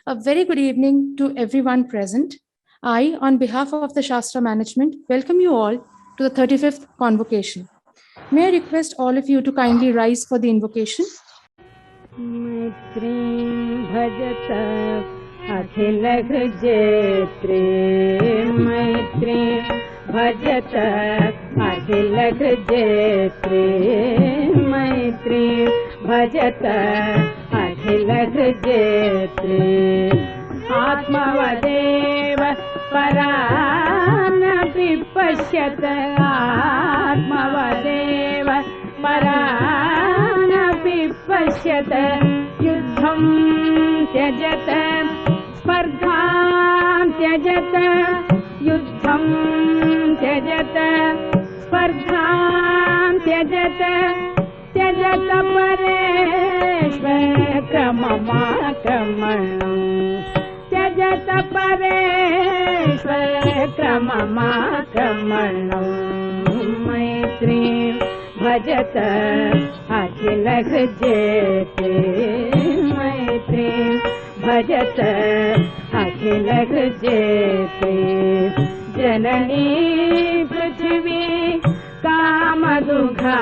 A very good evening to everyone present. I, on behalf of the Shastra Management, welcome you all to the 35th convocation. May I request all of you to kindly rise for the invocation? मैत्रीं भजत अखिल हृजेत्री मैत्रीं भजत अखिल हृजेत्री मैत्रीं भजत अखिल हृजेत्री आत्मवदेव परान् विपश्यत आत्मवदेव परान् विपश्यत युद्धं त्यजत स्पर्धां त्यजत युद्धं त्यजत स्पर्धां त्यजत त्यजत परेश्वर क्रममाक्रमणं त्यजत परेश्वर क्रममाक्रमणं मैत्रीं भजत अखिल हृजेत्री मैत्रीं भजत अखिल हृजेत्री जननी पृथ्वी कामदुघाते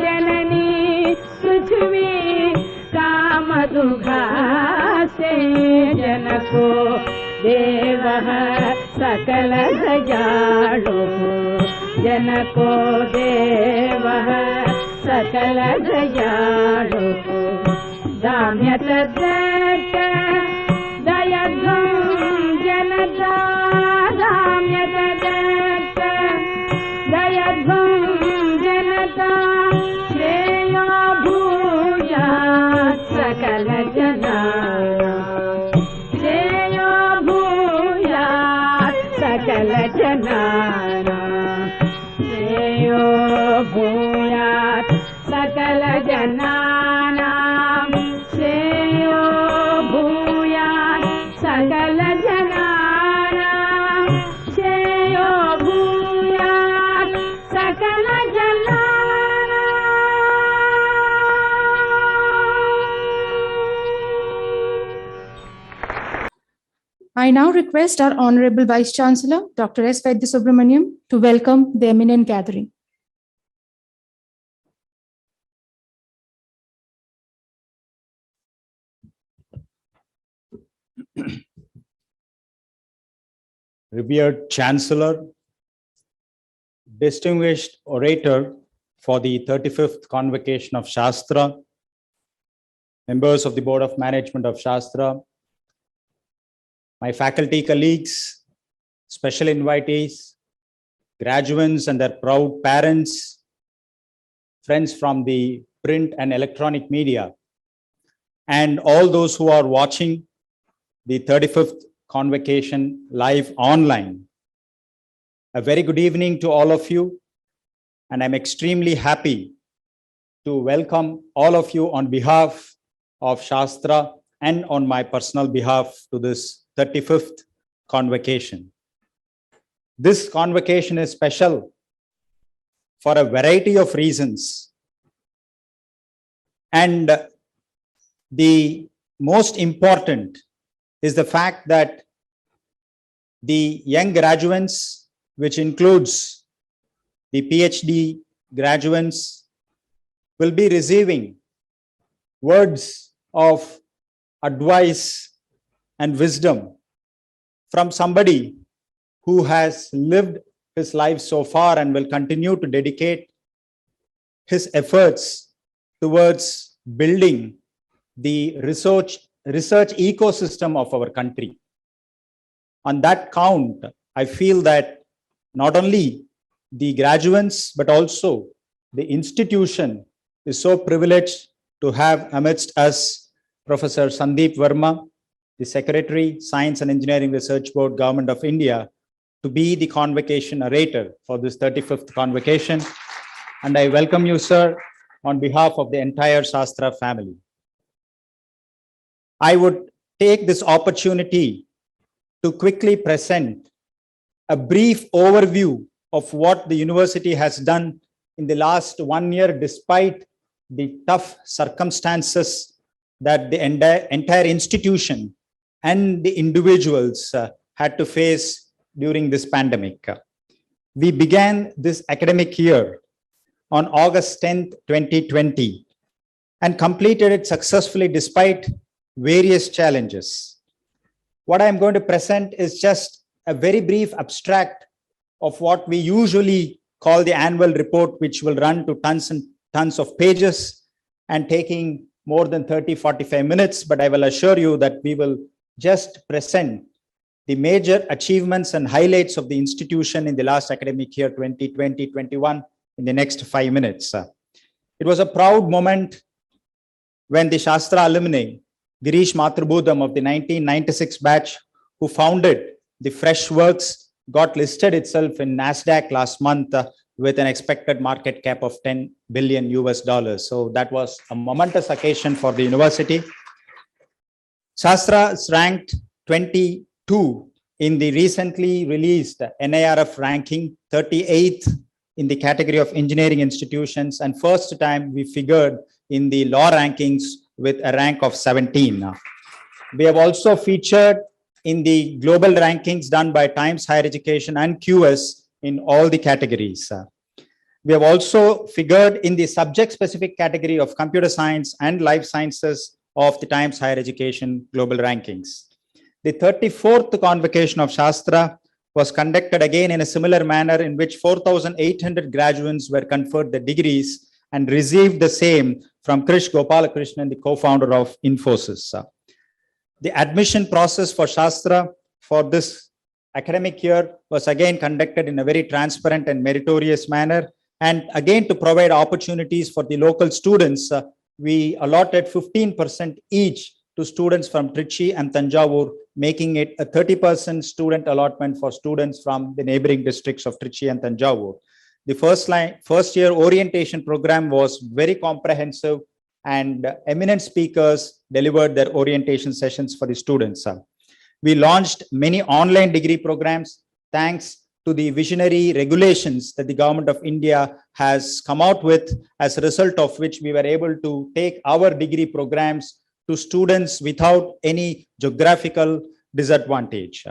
जननी पृथ्वी कामदुघाते जनको देवः सकल दयालुः जनको देवः सकल दयालुः दाम्यत दयध्वं जनता दाम्यत दयध्वं जनता श्रेयो भूयात् सकल जनानां श्रेयो भूयात् सकल जनानां श्रेयो भूयात् सकल जनानां श्रेयो भूयात् सकल जनानां श्रेयो भूयात् सकल जनानां I now request our Honorable Vice Chancellor, Dr. S. Vaidya Subramaniam, to welcome the eminent gathering. Revered Chancellor, distinguished orator for the 35th Convocation of Shastra, members of the Board of Management of Shastra, my faculty colleagues, special invitees, graduates and their proud parents, friends from the print and electronic media, and all those who are watching the 35th Convocation live online. A very good evening to all of you, and I'm extremely happy to welcome all of you on behalf of Shastra and on my personal behalf to this 35th Convocation. This convocation is special for a variety of reasons, and the most important is the fact that the young graduates, which includes the PhD graduates, will be receiving words of advice and wisdom from somebody who has lived his life so far and will continue to dedicate his efforts towards building the research ecosystem of our country. On that count, I feel that not only the graduates, but also the institution is so privileged to have amidst us Professor Sandeep Verma, the Secretary, Science and Engineering Research Board, Government of India, to be the convocation orator for this 35th convocation. And I welcome you, sir, on behalf of the entire Shastra family. I would take this opportunity to quickly present a brief overview of what the university has done in the last 1 year, despite the tough circumstances that the entire institution and the individuals had to face during this pandemic. We began this academic year on August 10th, 2020, and completed it successfully despite various challenges. What I'm going to present is just a very brief abstract of what we usually call the annual report, which will run to tons and tons of pages and taking more than 30-45 minutes. But I will assure you that we will just present the major achievements and highlights of the institution in the last academic year 2020-21 in the next 5 minutes. It was a proud moment when the Shastra alumni, Girish Mathrubootham of the 1996 batch, who founded the Freshworks, got listed itself in NASDAQ last month with an expected market cap of $10 billion US. So that was a momentous occasion for the university. Shastra is ranked 22 in the recently released NIRF ranking, 38th in the category of engineering institutions, and first time we figured in the law rankings with a rank of 17. We have also featured in the global rankings done by Times Higher Education and QS in all the categories. We have also figured in the subject-specific category of computer science and life sciences of the Times Higher Education global rankings. The 34th convocation of Shastra was conducted again in a similar manner, in which 4,800 graduates were conferred the degrees and received the same from Krish Gopalakrishnan, the co-founder of Infosys. The admission process for Shastra for this academic year was again conducted in a very transparent and meritorious manner. And again, to provide opportunities for the local students, we allotted 15% each to students from Trichy and Tanjavur, making it a 30% student allotment for students from the neighboring districts of Trichy and Tanjavur. The first year orientation program was very comprehensive, and eminent speakers delivered their orientation sessions for the students. We launched many online degree programs thanks to the visionary regulations that the government of India has come out with, as a result of which we were able to take our degree programs to students without any geographical disadvantage.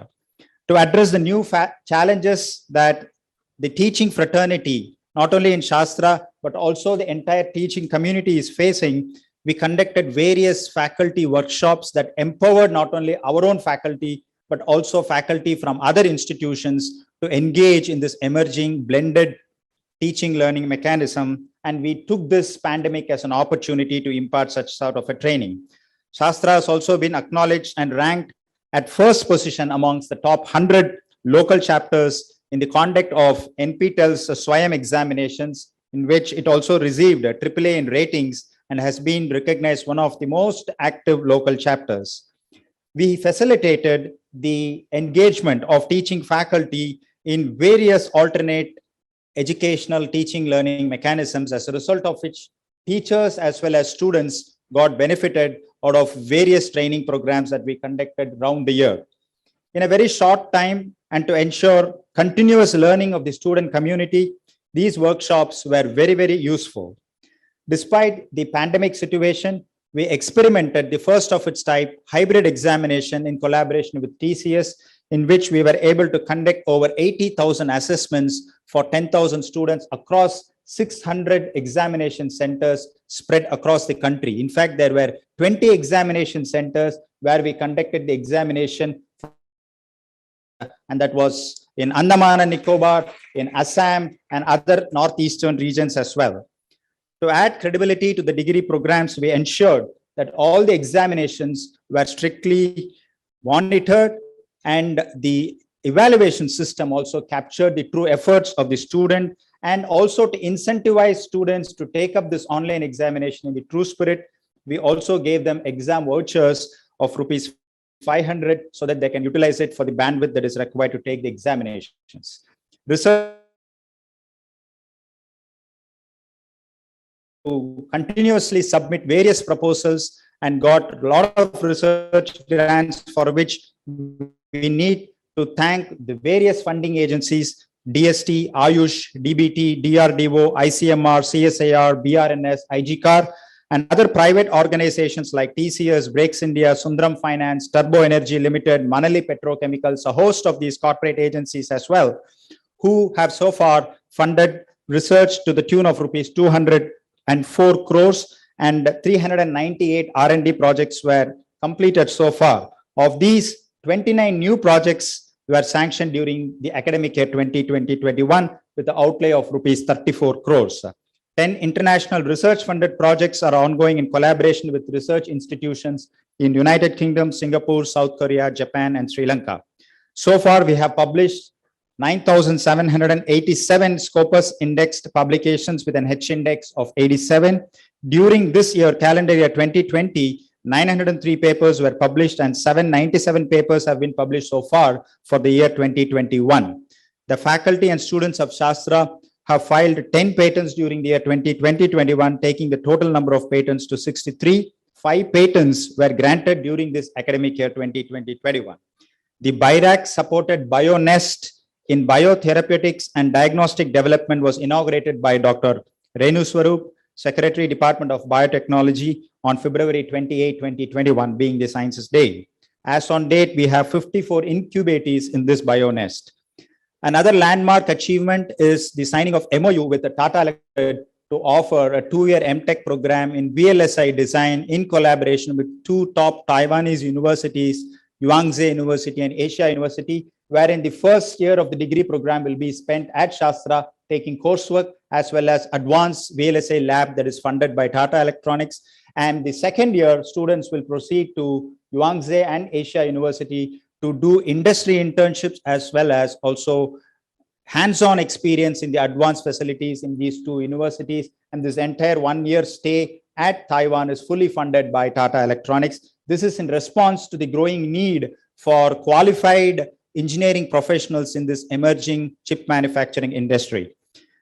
To address the new challenges that the teaching fraternity, not only in Shastra, but also the entire teaching community is facing, we conducted various faculty workshops that empowered not only our own faculty, but also faculty from other institutions to engage in this emerging blended teaching learning mechanism. And we took this pandemic as an opportunity to impart such sort of a training. Shastra has also been acknowledged and ranked at first position amongst the top 100 local chapters in the conduct of NPTEL's Swayam examinations, in which it also received a AAA in ratings and has been recognized one of the most active local chapters. We facilitated the engagement of teaching faculty in various alternate educational teaching learning mechanisms, as a result of which teachers as well as students got benefited out of various training programs that we conducted around the year. In a very short time, and to ensure continuous learning of the student community, these workshops were very, very useful. Despite the pandemic situation, we experimented the first of its type hybrid examination in collaboration with TCS, in which we were able to conduct over 80,000 assessments for 10,000 students across 600 examination centers spread across the country. In fact, there were 20 examination centers where we conducted the examination, and that was in Andaman and Nicobar, in Assam, and other northeastern regions as well. To add credibility to the degree programs, we ensured that all the examinations were strictly monitored, and the evaluation system also captured the true efforts of the student, and also to incentivize students to take up this online examination in the true spirit, we also gave them exam vouchers of rupees 500 so that they can utilize it for the bandwidth that is required to take the examinations. Research to continuously submit various proposals and got a lot of research grants, for which we need to thank the various funding agencies: DST, Ayush, DBT, DRDO, ICMR, CSIR, BRNS, IGCAR, and other private organizations like TCS, Breaks India, Sundram Finance, Turbo Energy Limited, Manali Petrochemicals, a host of these corporate agencies as well, who have so far funded research to the tune of rupees 204 crores, and 398 R&D projects were completed so far. Of these, 29 new projects were sanctioned during the academic year 2020-21 with the outlay of rupees 34 crores. 10 international research funded projects are ongoing in collaboration with research institutions in United Kingdom, Singapore, South Korea, Japan, and Sri Lanka. So far, we have published 9,787 Scopus indexed publications with an H index of 87. During this year, calendar year 2020, 903 papers were published and 797 papers have been published so far for the year 2021. The faculty and students of Shastra have filed 10 patents during the year 2020-21, taking the total number of patents to 63. 5 patents were granted during this academic year 2020-21. The BIRAC supported BioNest in biotherapeutics and diagnostic development was inaugurated by Dr. Renu Swarup, Secretary, Department of Biotechnology, on February 28, 2021, being the Sciences Day. As on date, we have 54 incubatees in this BioNest. Another landmark achievement is the signing of MOU with the Tata Electric to offer a 2-year MTech program in VLSI design in collaboration with 2 top Taiwanese universities, Yangtze University and Asia University, wherein the first year of the degree program will be spent at Shastra, taking coursework as well as advanced VLSI lab that is funded by Tata Electronics. And the second year, students will proceed to Yangtze and Asia University to do industry internships as well as also hands-on experience in the advanced facilities in these 2 universities. And this entire 1-year stay at Taiwan is fully funded by Tata Electronics. This is in response to the growing need for qualified engineering professionals in this emerging chip manufacturing industry.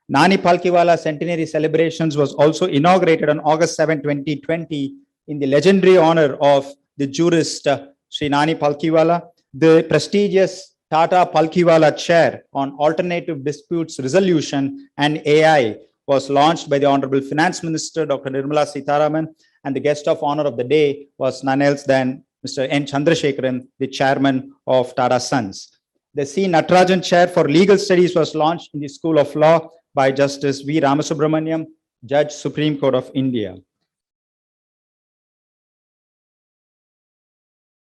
Nani Palkiwala Centenary Celebrations was also inaugurated on August 7, 2020 in the legendary honor of the jurist Sri Nani Palkiwala. The prestigious Tata Palkiwala Chair on Alternative Disputes Resolution and AI was launched by the Honorable Finance Minister, Dr. Nirmala Sitharaman, and the guest of honor of the day was none else than Mr. N. Chandrasekharan, the chairman of Tata Sons. The C. Natarajan Chair for Legal Studies was launched in the School of Law by Justice V. Ramasubramaniam, Judge, Supreme Court of India.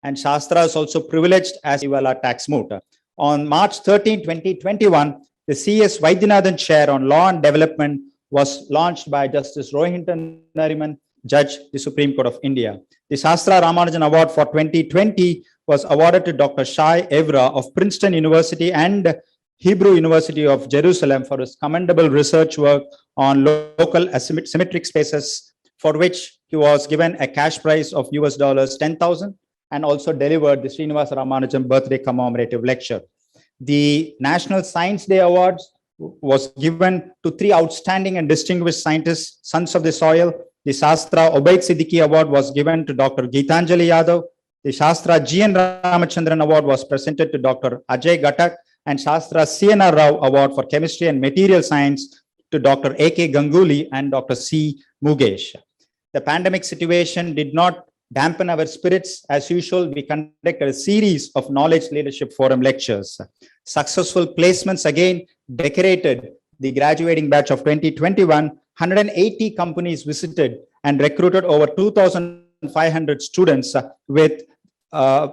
And Shastra is also privileged as Palkiwala tax moot. On March 13, 2021, the C.S. Vaidyanathan Chair on Law and Development was launched by Justice Rohinton Nariman, Judge, the Supreme Court of India. The Shastra Ramanujan Award for 2020 was awarded to Dr. Shai Evra of Princeton University and Hebrew University of Jerusalem for his commendable research work on local symmetric spaces, for which he was given a cash prize of US $10,000 and also delivered the Srinivasa Ramanujan birthday commemorative lecture. The National Science Day Awards was given to 3 outstanding and distinguished scientists, sons of the soil. The Shastra Obaid Siddiqui Award was given to Dr. Geetanjali Yadav. The Shastra G.N. Ramachandran Award was presented to Dr. Ajay Ghatak, and Shastra C.N.R. Rao Award for Chemistry and Material Science to Dr. A.K. Ganguly and Dr. C. Mugesh. The pandemic situation did not dampen our spirits. As usual, we conducted a series of Knowledge Leadership Forum lectures. Successful placements again decorated the graduating batch of 2021. 180 companies visited and recruited over 2,500 students with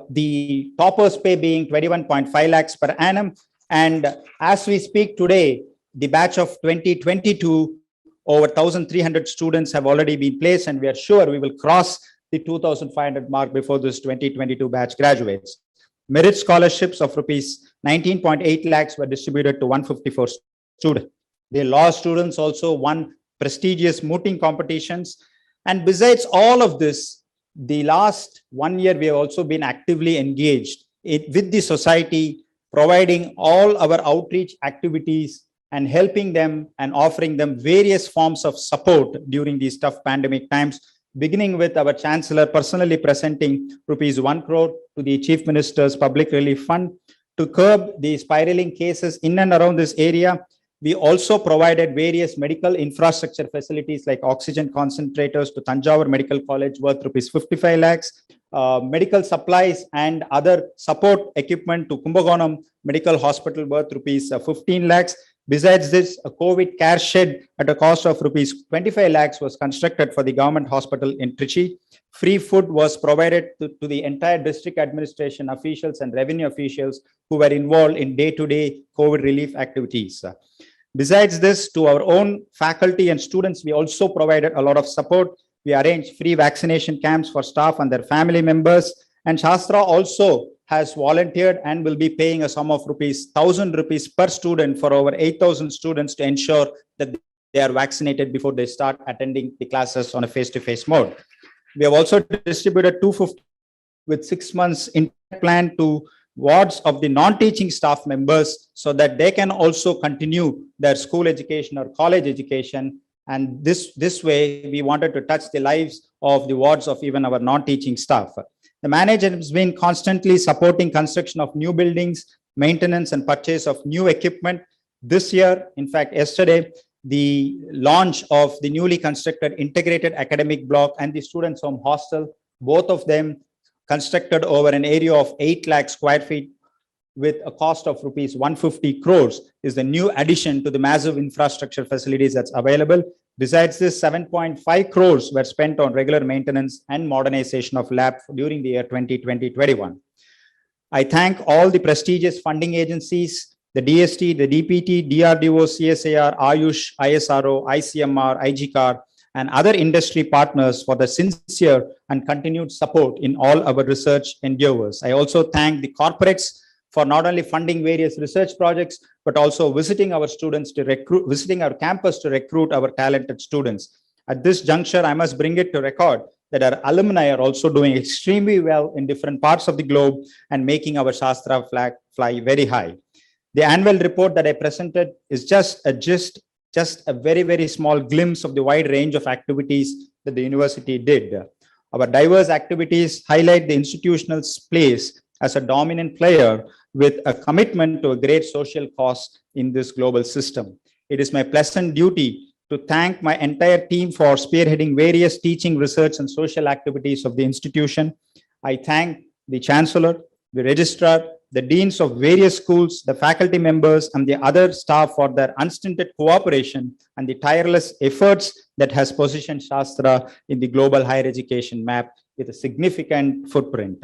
the toppers pay being 21.5 lakhs per annum. And as we speak today, the batch of 2022, over 1,300 students have already been placed, and we are sure we will cross the 2,500 mark before this 2022 batch graduates. Merit scholarships of rupees 19.8 lakhs were distributed to 154 students. The law students also won prestigious mooting competitions. And besides all of this, the last 1 year, we have also been actively engaged with the society, providing all our outreach activities and helping them and offering them various forms of support during these tough pandemic times, beginning with our Chancellor personally presenting rupees 1 crore to the Chief Minister's Public Relief Fund to curb the spiraling cases in and around this area. We also provided various medical infrastructure facilities like oxygen concentrators to Tanjavur Medical College worth rupees 55 lakhs, medical supplies and other support equipment to Kumbakonam Medical Hospital worth rupees 15 lakhs. Besides this, a COVID care shed at a cost of rupees 25 lakhs was constructed for the government hospital in Trichy. Free food was provided to the entire district administration officials and revenue officials who were involved in day-to-day COVID relief activities. Besides this, to our own faculty and students, we also provided a lot of support. We arranged free vaccination camps for staff and their family members. And Shastra also has volunteered and will be paying a sum of ₹1,000 per student for over 8,000 students to ensure that they are vaccinated before they start attending the classes on a face-to-face mode. We have also distributed 250 with 6 months plan to wards of the non-teaching staff members so that they can also continue their school education or college education. And this way, we wanted to touch the lives of the wards of even our non-teaching staff. The manager has been constantly supporting construction of new buildings, maintenance and purchase of new equipment. This year, in fact, yesterday, the launch of the newly constructed integrated academic block and the students' home hostel, both of them constructed over an area of 8 lakh square feet with a cost of rupees 150 crores, is the new addition to the massive infrastructure facilities that's available. Besides this, 7.5 crores were spent on regular maintenance and modernization of lab during the year 2020-21. I thank all the prestigious funding agencies, the DST, the DPT, DRDO, CSIR, Ayush, ISRO, ICMR, IGCAR, and other industry partners for the sincere and continued support in all our research endeavors. I also thank the corporates for not only funding various research projects, but also visiting our students to recruit, visiting our campus to recruit our talented students. At this juncture, I must bring it to record that our alumni are also doing extremely well in different parts of the globe and making our Shastra flag fly very high. The annual report that I presented is just a very, very small glimpse of the wide range of activities that the university did. Our diverse activities highlight the institutional place as a dominant player with a commitment to a great social cause in this global system. It is my pleasant duty to thank my entire team for spearheading various teaching, research, and social activities of the institution. I thank the Chancellor, the Registrar, the deans of various schools, the faculty members, and the other staff for their unstinted cooperation and the tireless efforts that has positioned Shastra in the global higher education map with a significant footprint.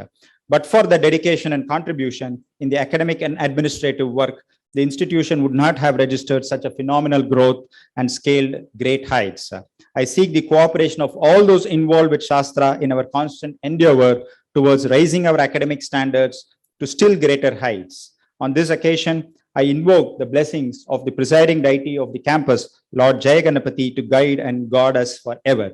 But for the dedication and contribution in the academic and administrative work, the institution would not have registered such a phenomenal growth and scaled great heights. I seek the cooperation of all those involved with Shastra in our constant endeavor towards raising our academic standards to still greater heights. On this occasion, I invoke the blessings of the presiding deity of the campus, Lord Jayaganapati, to guide and guard us forever.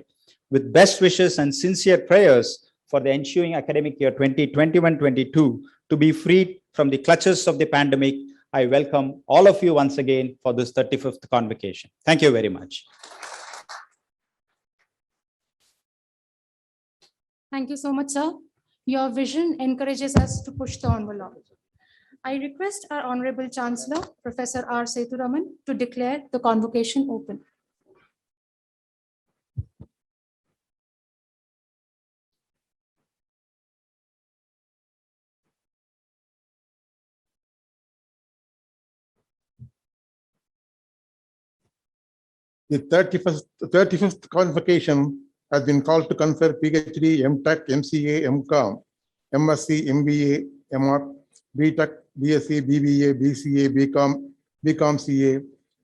With best wishes and sincere prayers for the ensuing academic year 2021-22 to be freed from the clutches of the pandemic, I welcome all of you once again for this 35th convocation. Thank you very much. Thank you so much, sir. Your vision encourages us to push the envelope. I request our Honorable Chancellor, Professor R. Sethuraman, to declare the convocation open. The 35th convocation has been called to confer PhD, MTech, MCA, MCOM, MSc, MBA, MArch, BTech, BSc, BBA, BCA, BCom, BCom CA,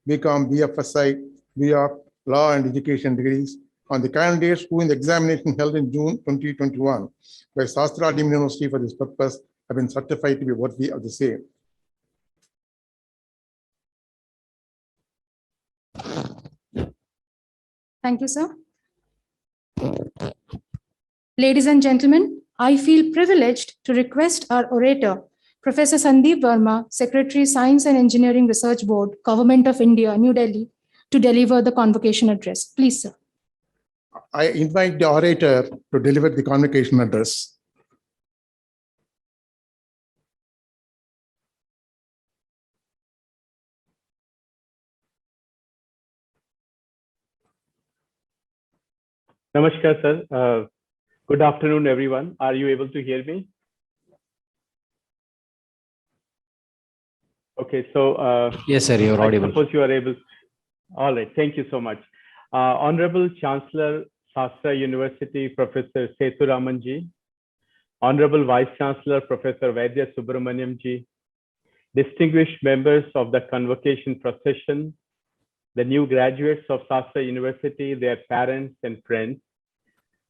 BCom, BFSI, BArch, Law and Education degrees on the candidates who in the examination held in June 2021 by Shastra Deemed University for this purpose have been certified to be worthy of the same. Thank you, sir. Ladies and gentlemen, I feel privileged to request our orator, Professor Sandeep Verma, Secretary, Science and Engineering Research Board, Government of India, New Delhi, to deliver the convocation address. Please, sir. I invite the orator to deliver the convocation address. Namaskar, sir. Good afternoon, everyone. Are you able to hear me? Okay, so Yes, sir, you're I audible. suppose you are able. All right, thank you so much. Honorable Chancellor, Shastra University, Professor Sethuramanji, Honorable Vice Chancellor, Professor Vaidya Subramaniamji, distinguished members of the convocation procession, the new graduates of Shastra University, their parents and friends,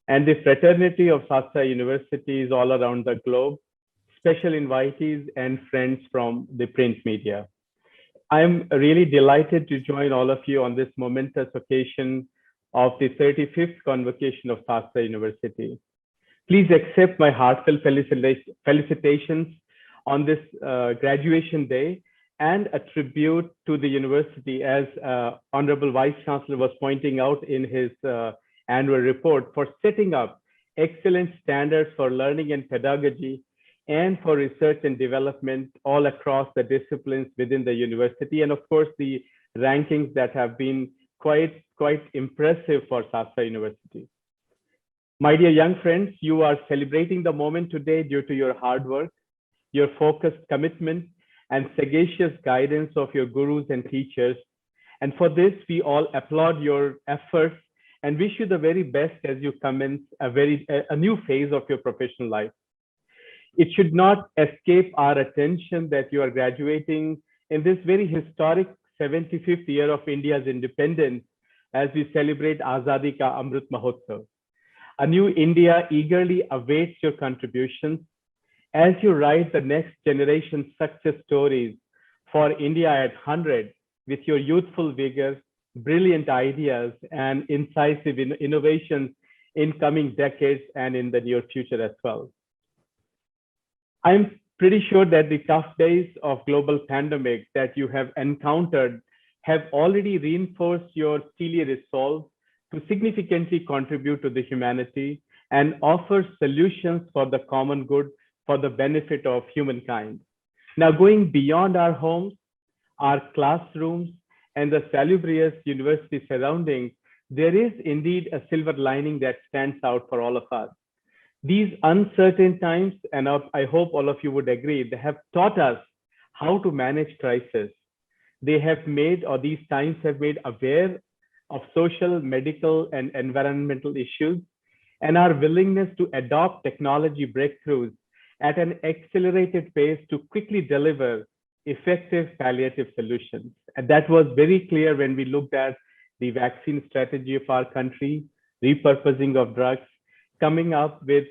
and the fraternity of Shastra Universities all around the globe, special invitees and friends from the print media. I'm really delighted to join all of you on this momentous occasion of the 35th convocation of Shastra University. Please accept my heartfelt felicitations on this graduation day and a tribute to the university, as Honorable Vice Chancellor was pointing out in his annual report, for setting up excellent standards for learning and pedagogy and for research and development all across the disciplines within the university. And of course, the rankings that have been quite impressive for Shastra University. My dear young friends, you are celebrating the moment today due to your hard work, your focused commitment, and sagacious guidance of your gurus and teachers. And for this, we all applaud your efforts and wish you the very best as you commence a new phase of your professional life. It should not escape our attention that you are graduating in this very historic 75th year of India's independence as we celebrate Azadi Ka Amrit Mahotsav. A new India eagerly awaits your contributions as you write the next generation success stories for India at 100 with your youthful vigor, brilliant ideas, and incisive innovations in coming decades and in the near future as well. I'm pretty sure that the tough days of global pandemic that you have encountered have already reinforced your steely resolve to significantly contribute to the humanity and offer solutions for the common good for the benefit of humankind. Now, going beyond our homes, our classrooms, and the salubrious university surroundings, there is indeed a silver lining that stands out for all of us. These uncertain times, and I hope all of you would agree, they have taught us how to manage crisis. They have made, or these times have made aware of social, medical, and environmental issues, and our willingness to adopt technology breakthroughs at an accelerated pace to quickly deliver effective palliative solutions. And that was very clear when we looked at the vaccine strategy of our country, repurposing of drugs, coming up with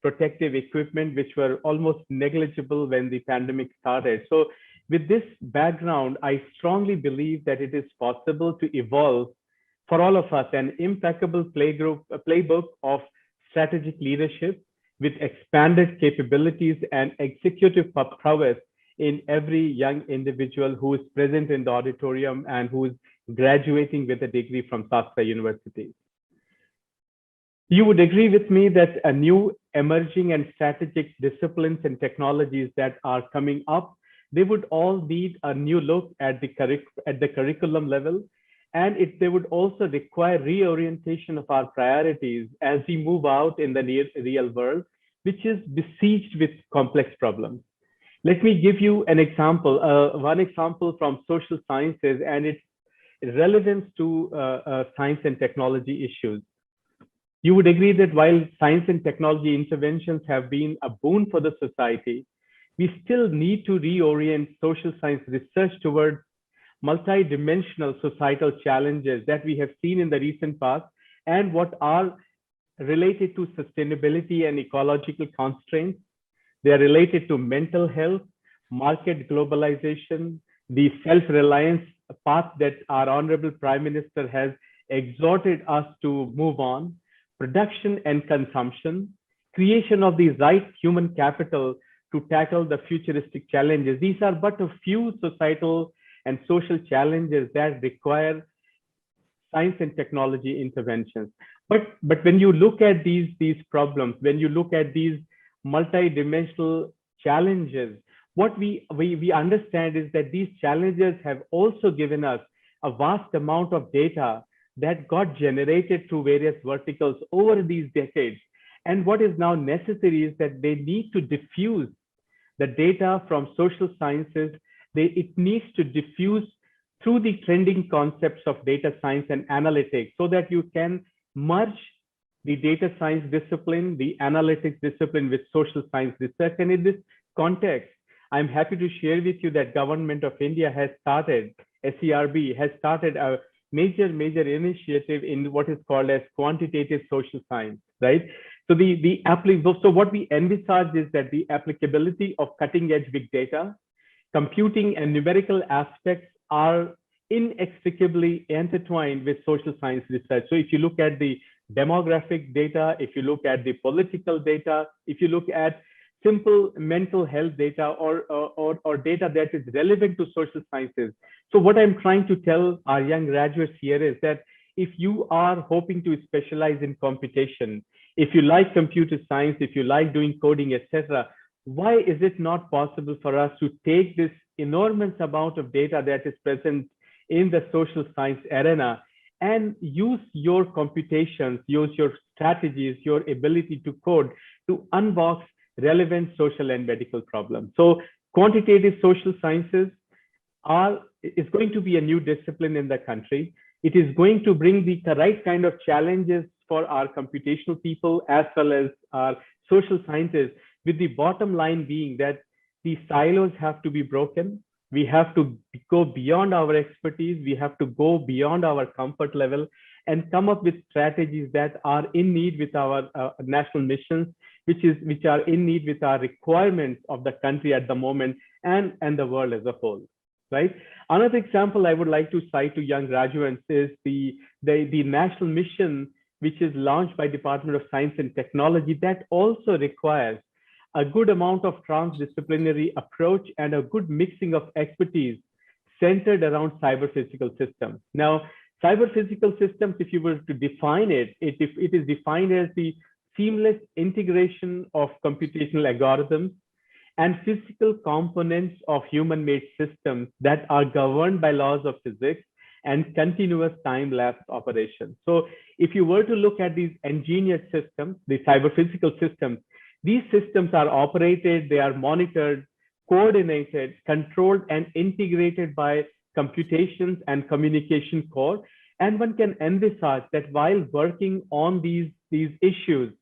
protective equipment, which were almost negligible when the pandemic started. So with this background, I strongly believe that it is possible to evolve for all of us an impeccable playbook of strategic leadership with expanded capabilities and executive prowess in every young individual who is present in the auditorium and who is graduating with a degree from Shastra University. You would agree with me that a new emerging and strategic disciplines and technologies that are coming up, they would all need a new look at the curriculum level, and they would also require reorientation of our priorities as we move out in the real world, which is besieged with complex problems. Let me give you an example, one example from social sciences and its relevance to science and technology issues. You would agree that while science and technology interventions have been a boon for the society, we still need to reorient social science research towards multidimensional societal challenges that we have seen in the recent past and what are related to sustainability and ecological constraints. They are related to mental health, market globalization, the self-reliance path that our Honorable Prime Minister has exhorted us to move on, production and consumption, creation of the right human capital to tackle the futuristic challenges. These are but a few societal and social challenges that require science and technology interventions. But when you look at these problems, when you look at these multidimensional challenges, what we understand is that these challenges have also given us a vast amount of data that got generated through various verticals over these decades. And what is now necessary is that they need to diffuse the data from social sciences. It needs to diffuse through the trending concepts of data science and analytics so that you can merge the data science discipline, the analytics discipline with social science research. And in this context, I'm happy to share with you that Government of India has started, SERB has started a major initiative in what is called as quantitative social science, right? So so what we envisage is that the applicability of cutting edge big data, computing and numerical aspects are inextricably intertwined with social science research. So if you look at the demographic data, if you look at the political data, if you look at simple mental health data or data that is relevant to social sciences. So what I'm trying to tell our young graduates here is that if you are hoping to specialize in computation, if you like computer science, if you like doing coding, etc., why is it not possible for us to take this enormous amount of data that is present in the social science arena and use your computations, use your strategies, your ability to code to unbox relevant social and medical problems? So quantitative social sciences is going to be a new discipline in the country. It is going to bring the right kind of challenges for our computational people as well as our social scientists, with the bottom line being that the silos have to be broken. We have to go beyond our expertise. We have to go beyond our comfort level and come up with strategies that are in need with our national missions, which are in need with our requirements of the country at the moment and the world as a whole, right? Another example I would like to cite to young graduates is the national mission, which is launched by Department of Science and Technology, that also requires a good amount of transdisciplinary approach and a good mixing of expertise centered around cyber-physical systems. Now, cyber-physical systems, if you were to define it, it is defined as the seamless integration of computational algorithms and physical components of human-made systems that are governed by laws of physics and continuous time-lapse operations. So if you were to look at these engineered systems, the cyber-physical systems, these systems are operated, they are monitored, coordinated, controlled, and integrated by computations and communication core. And one can envisage that while working on these issues,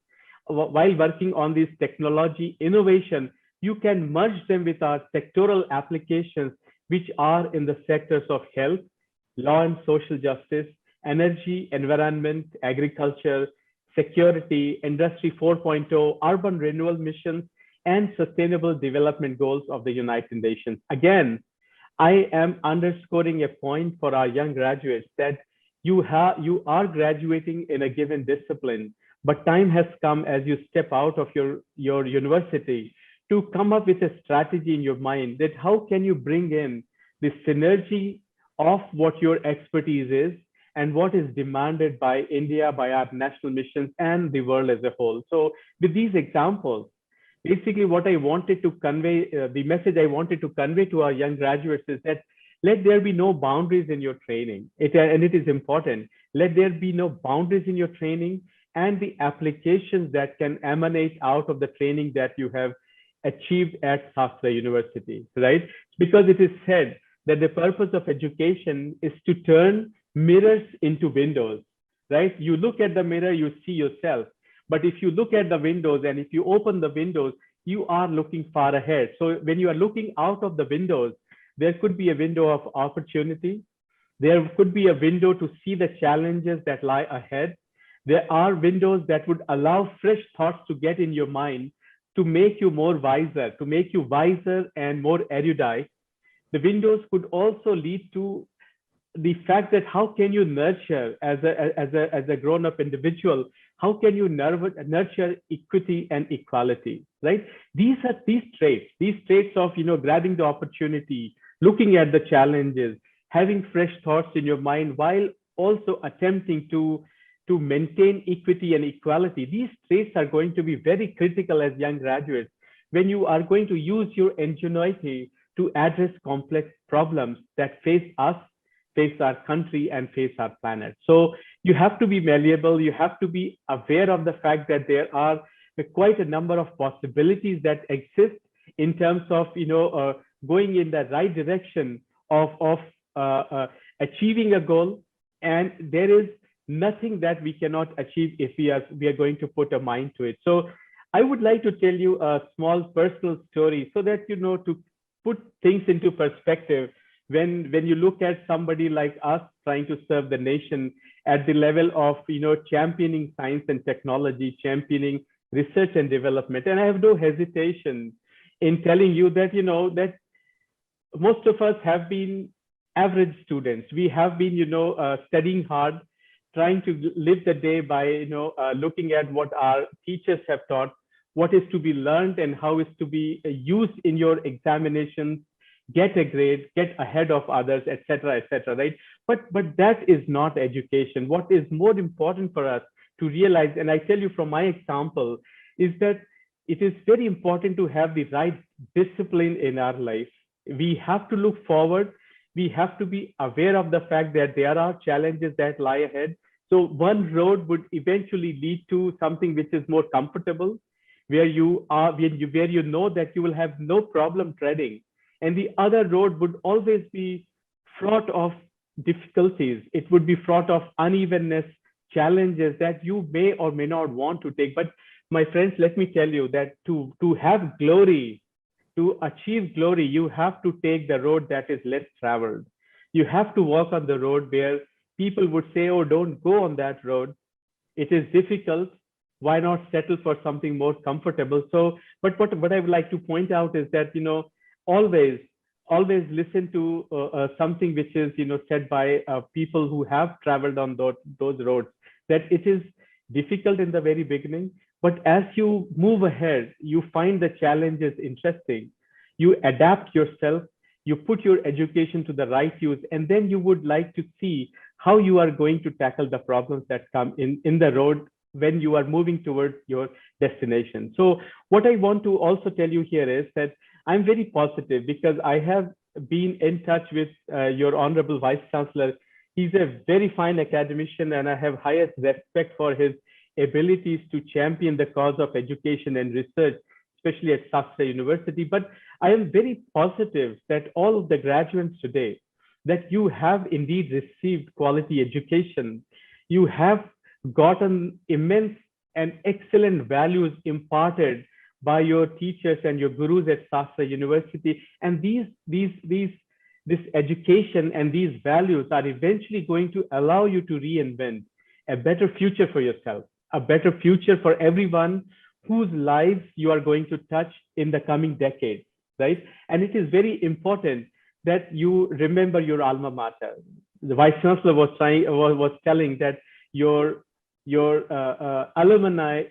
while working on this technology innovation, you can merge them with our sectoral applications, which are in the sectors of health, law and social justice, energy, environment, agriculture, security, industry 4.0, urban renewal missions, and sustainable development goals of the United Nations. Again, I am underscoring a point for our young graduates that you are graduating in a given discipline, but time has come as you step out of your university to come up with a strategy in your mind that how can you bring in the synergy of what your expertise is and what is demanded by India, by our national missions and the world as a whole. So with these examples, basically what I wanted to convey, the message I wanted to convey to our young graduates is that let there be no boundaries in your training. And it is important. Let there be no boundaries in your training and the applications that can emanate out of the training that you have achieved at Shastra University, right? Because it is said that the purpose of education is to turn mirrors into windows, right? You look at the mirror, you see yourself. But if you look at the windows and if you open the windows, you are looking far ahead. So when you are looking out of the windows, there could be a window of opportunity. There could be a window to see the challenges that lie ahead. There are windows that would allow fresh thoughts to get in your mind to make you more wiser, to make you wiser and more erudite. The windows could also lead to the fact that how can you nurture as a grown-up individual, how can you nurture equity and equality, right? These traits of, grabbing the opportunity, looking at the challenges, having fresh thoughts in your mind while also attempting to maintain equity and equality. These traits are going to be very critical as young graduates when you are going to use your ingenuity to address complex problems that face us, face our country and face our planet. So you have to be malleable. You have to be aware of the fact that there are quite a number of possibilities that exist in terms of going in the right direction of achieving a goal. And there is nothing that we cannot achieve if we are going to put a mind to it. So I would like to tell you a small personal story so that to put things into perspective. When you look at somebody like us trying to serve the nation at the level of championing science and technology, championing research and development, and I have no hesitation in telling you that that most of us have been average students. We have been studying hard, trying to live the day by looking at what our teachers have taught, what is to be learned and how is to be used in your examinations, get a grade, get ahead of others, etc., right? But that is not education. What is more important for us to realize, and I tell you from my example, is that it is very important to have the right discipline in our life. We have to look forward. We have to be aware of the fact that there are challenges that lie ahead. So one road would eventually lead to something which is more comfortable, where you know that you will have no problem treading. And the other road would always be fraught of difficulties. It would be fraught of unevenness, challenges that you may or may not want to take. But my friends, let me tell you that to have glory, to achieve glory, you have to take the road that is less traveled. You have to walk on the road where people would say, oh, don't go on that road. It is difficult. Why not settle for something more comfortable? So, but what I would like to point out is that, always listen to something which is, said by people who have traveled on those roads, that it is difficult in the very beginning, but as you move ahead, you find the challenges interesting. You adapt yourself, you put your education to the right use, and then you would like to see how you are going to tackle the problems that come in the road when you are moving towards your destination. So what I want to also tell you here is that I'm very positive because I have been in touch with your Honorable Vice Chancellor. He's a very fine academician, and I have highest respect for his abilities to champion the cause of education and research, especially at Shastra University. But I am very positive that all of the graduates today, that you have indeed received quality education. You have gotten immense and excellent values imparted by your teachers and your gurus at Shastra University. And this education and these values are eventually going to allow you to reinvent a better future for yourself, a better future for everyone whose lives you are going to touch in the coming decades, right? And it is very important that you remember your alma mater. The Vice Chancellor was telling that your alumni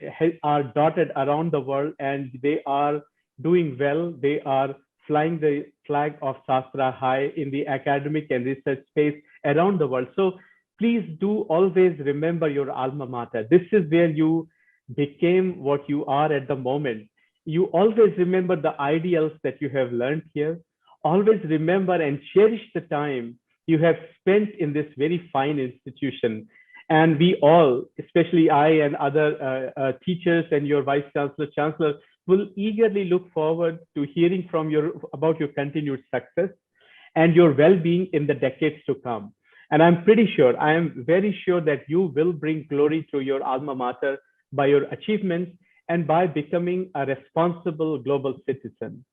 are dotted around the world and they are doing well. They are flying the flag of Shastra high in the academic and research space around the world. So please do always remember your alma mater. This is where you became what you are at the moment. You always remember the ideals that you have learned here. Always remember and cherish the time you have spent in this very fine institution. And we all, especially I and other teachers and your Vice Chancellor, will eagerly look forward to hearing from about your continued success and your well-being in the decades to come. And I'm pretty sure, I am very sure that you will bring glory to your alma mater by your achievements and by becoming a responsible global citizen.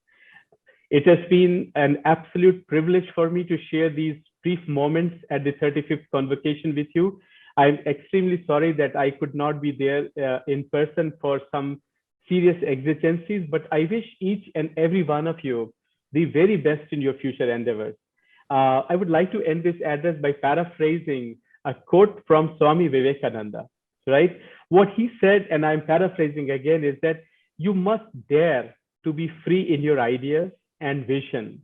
It has been an absolute privilege for me to share these brief moments at the 35th convocation with you. I'm extremely sorry that I could not be there in person for some serious exigencies, but I wish each and every one of you the very best in your future endeavors. I would like to end this address by paraphrasing a quote from Swami Vivekananda, right? What he said, and I'm paraphrasing again, is that you must dare to be free in your ideas and vision.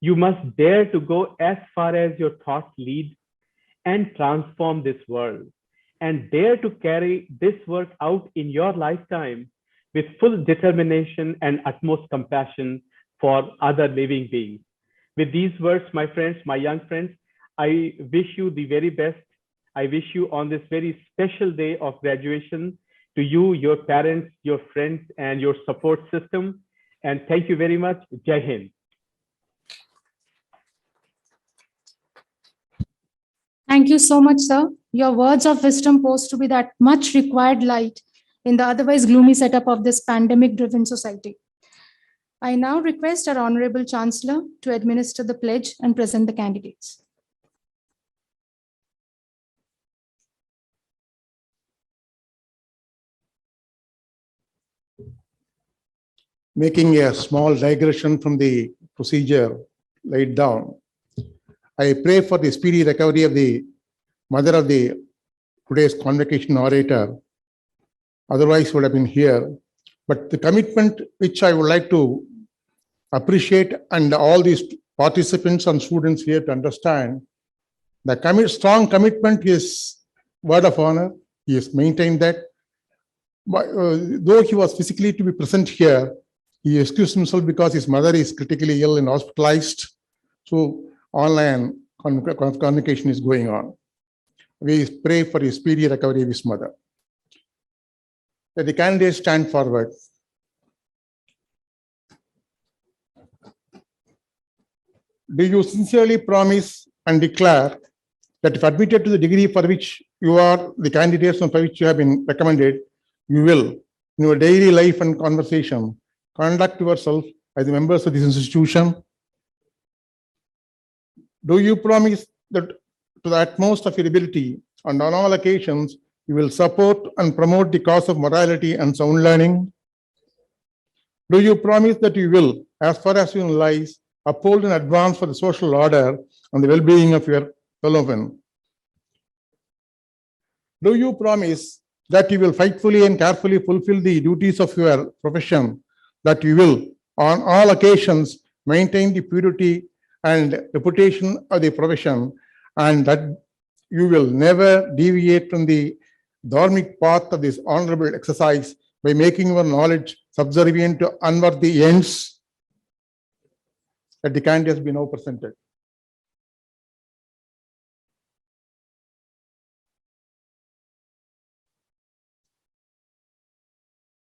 You must dare to go as far as your thoughts lead and transform this world, and dare to carry this work out in your lifetime with full determination and utmost compassion for other living beings. With these words, my friends, my young friends, I wish you the very best. I wish you on this very special day of graduation to you, your parents, your friends, and your support system. And thank you very much. Jai Hind. Thank you so much, sir. Your words of wisdom pose to be that much required light in the otherwise gloomy setup of this pandemic-driven society. I now request our Honorable Chancellor to administer the pledge and present the candidates. Making a small digression from the procedure laid down, I pray for the speedy recovery of the mother of the today's convocation orator. Otherwise would have been here. But the commitment which I would like to appreciate, and all these participants and students here to understand, the strong commitment is word of honor. He has maintained that. Though he was physically to be present here, he excused himself because his mother is critically ill and hospitalized. So online communication is going on. We pray for his speedy recovery of his mother. Let the candidates stand forward. Do you sincerely promise and declare that if admitted to the degree for which you are the candidates and for which you have been recommended, you will, in your daily life and conversation, conduct yourself as members of this institution? Do you promise that to the utmost of your ability and on all occasions, you will support and promote the cause of morality and sound learning? Do you promise that you will, as far as you lies, uphold and advance for the social order and the well-being of your fellow men? Do you promise that you will faithfully and carefully fulfill the duties of your profession, that you will, on all occasions, maintain the purity and reputation of the profession, and that you will never deviate from the dharmic path of this honorable exercise by making your knowledge subservient to unworthy ends? That the candidates be now presented.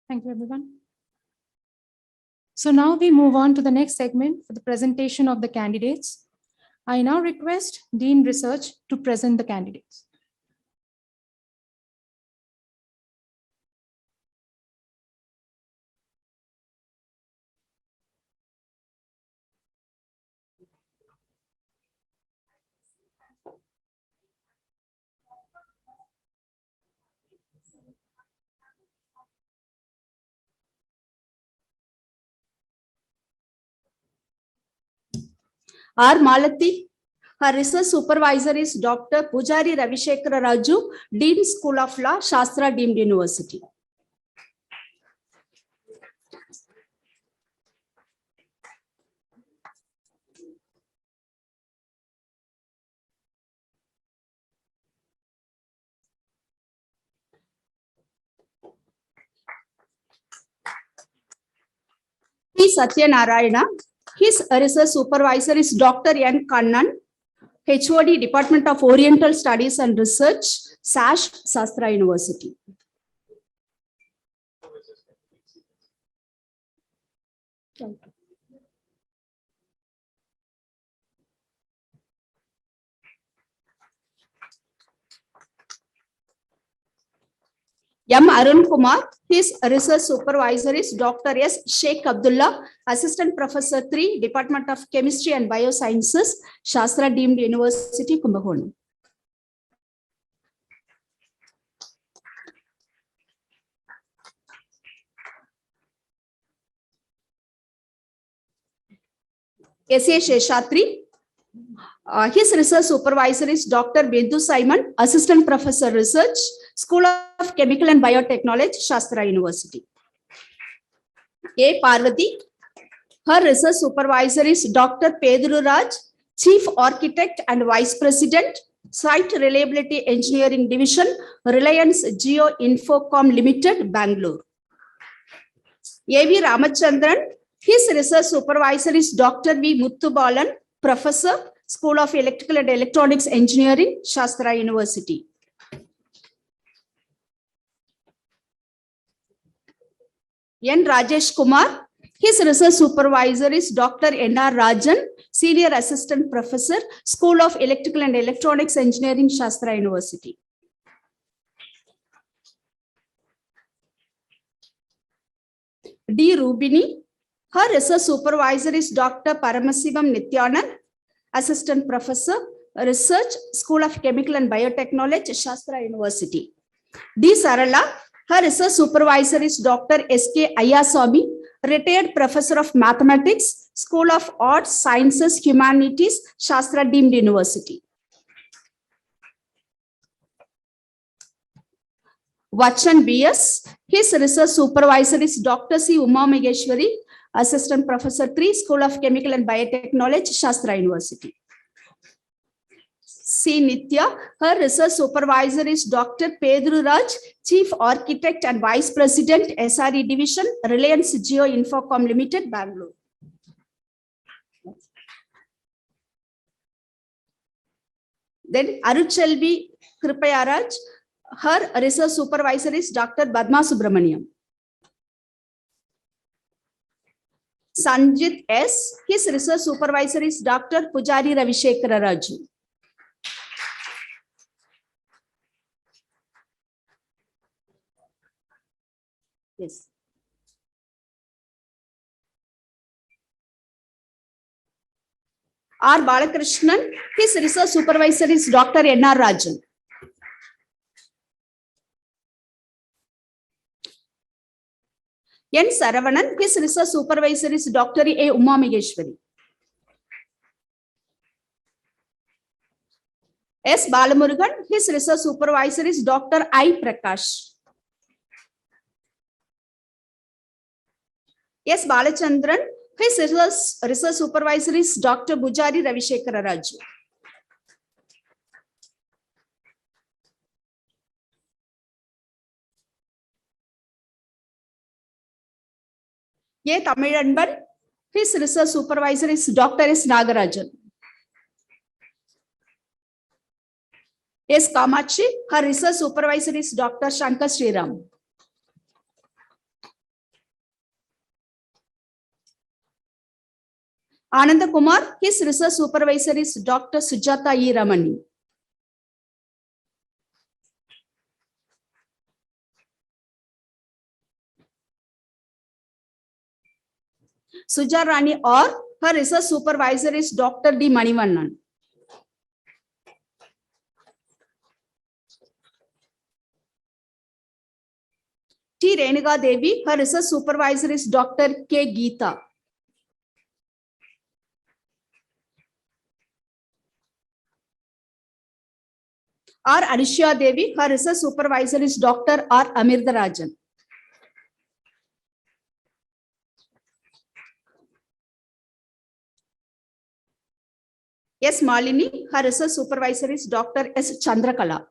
Thank you, everyone. So now we move on to the next segment for the presentation of the candidates. I now request Dean Research to present the candidates. R. Malati. Her research supervisor is Dr. Pujari Ravishekara Raju, Dean School of Law, Shastra Deemed University. P. Satyanarayana. His research supervisor is Dr. N. Kannan, HOD, Department of Oriental Studies and Research, SASH, Shastra University. M. Arun Kumar. His research supervisor is Dr. S. Sheikh Abdullah, Assistant Professor 3, Department of Chemistry and Biosciences, Shastra Deemed University, Kumbakonam. S.A. Sheshatri. His research supervisor is Dr. Bindu Simon, Assistant Professor Research, School of Chemical and Biotechnology, Shastra University. A. Parvati. Her research supervisor is Dr. Pedru Raj, Chief Architect and Vice President, Site Reliability Engineering Division, Reliance Geo Infocom Limited, Bangalore. A.V. Ramachandran. His research supervisor is Dr. V. Muthubalan, Professor, School of Electrical and Electronics Engineering, Shastra University. N. Rajesh Kumar. His research supervisor is Dr. N.R. Rajan, Senior Assistant Professor, School of Electrical and Electronics Engineering, Shastra University. D. Rubini. Her research supervisor is Dr. Paramasivam Nityanand, Assistant Professor, Research, School of Chemical and Biotechnology, Shastra University. D. Sarala. Her research supervisor is Dr. S.K. Ayaswamy, Retired Professor of Mathematics, School of Arts, Sciences, Humanities, Shastra Deemed University. Vachan B.S. His research supervisor is Dr. C. Uma Maheshwari, Assistant Professor 3, School of Chemical and Biotechnology, Shastra University. C. Nitya. Her research supervisor is Dr. Pedro Raj, Chief Architect and Vice President, SRE Division, Reliance Jio Infocom Limited, Bangalore. Then Aruchelvi Kripayaraj. Her research supervisor is Dr. Badma Subramaniam. Sanjit S. His research supervisor is Dr. Pujari Ravishekara Raju. Yes. R. Balakrishnan. His research supervisor is Dr. N.R. Rajan. N. Saravanan. His research supervisor is Dr. A. Uma Maheshwari. S. Balamurugan. His research supervisor is Dr. I. Prakash. S. Balachandran. His research supervisor is Dr. Bujari Ravishekara Raju. A. Tamilanban. His research supervisor is Dr. S. Nagarajan. S. Kamachi. Her research supervisor is Dr. Shankar Sriram. Ananda Kumar. His research supervisor is Dr. Sujata E. Ramani. Suja Rani or her research supervisor is Dr. D. Manivannan. T. Renuga Devi. Her research supervisor is Dr. K. Geeta. R. Anisha Devi. Her research supervisor is Dr. R. Amirdarajan. S. Malini. Her research supervisor is Dr. S. Chandrakala.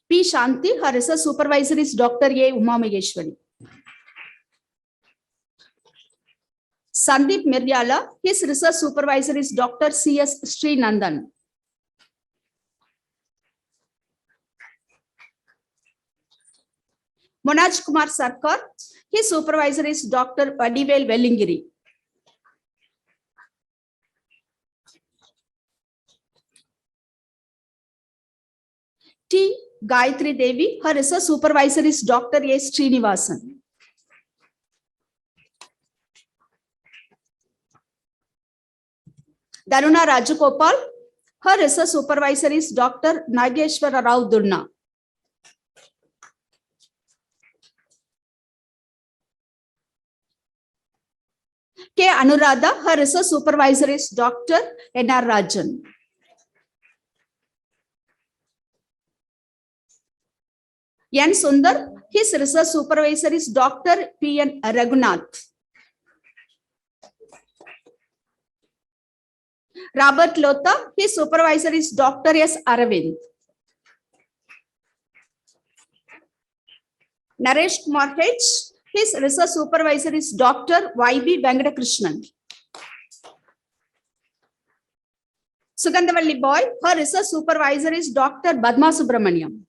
P. Shanti. Her research supervisor is Dr. A. Uma Maheshwari. Sandeep Miryala. His research supervisor is Dr. C. S. Srinandan. Manoj Kumar Sarkar. His supervisor is Dr. Vadivel Vellingiri. T. Gayatri Devi. Her research supervisor is Dr. A. Srinivasan. Daruna Rajagopal. Her research supervisor is Dr. Nageshwara Rao Durna. K. Anuradha. Her research supervisor is Dr. N.R. Rajan. N. Sundar. His research supervisor is Dr. P. N. Raghunath. Robert Lotha. His supervisor is Dr. S. Aravind. Naresh Kumar H. His research supervisor is Dr. Y.B. Venkatakrishnan. Sugandavalli Boy, her research supervisor is Dr. Badma Subramaniam.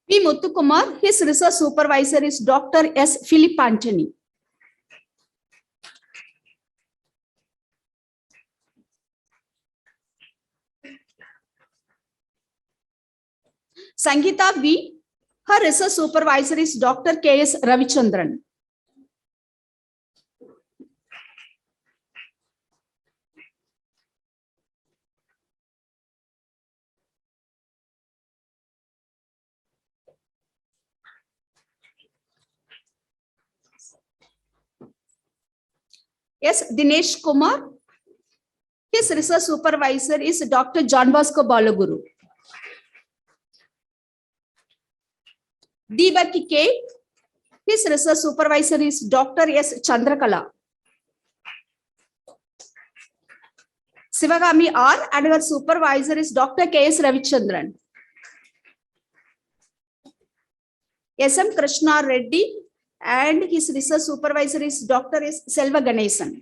P. Muthukumar, his research supervisor is Dr. S. Philip Antony. Sangeeta V. Her research supervisor is Dr. K.S. Ravichandran. Yes, Dinesh Kumar. His research supervisor is Dr. John Bosco Balaguru. Deebarki K. His research supervisor is Dr. S. Chandrakala. Sivagami R. and her supervisor is Dr. K.S. Ravichandran. S.M. Krishna Reddy and his research supervisor is Dr. S. Selva Ganesan.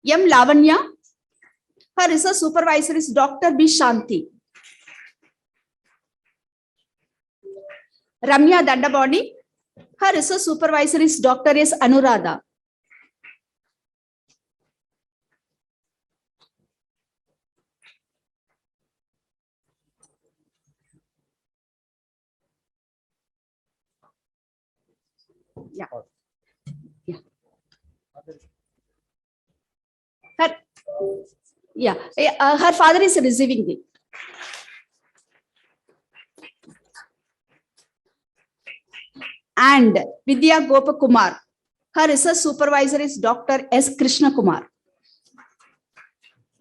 M. Lavanya. Her research supervisor is Dr. B. Shanti. Ramya Dandabani. Her research supervisor is Dr. S. Anuradha. Yeah. Her father is receiving it. And Vidya Gopakumar. Her research supervisor is Dr. S. Krishna Kumar.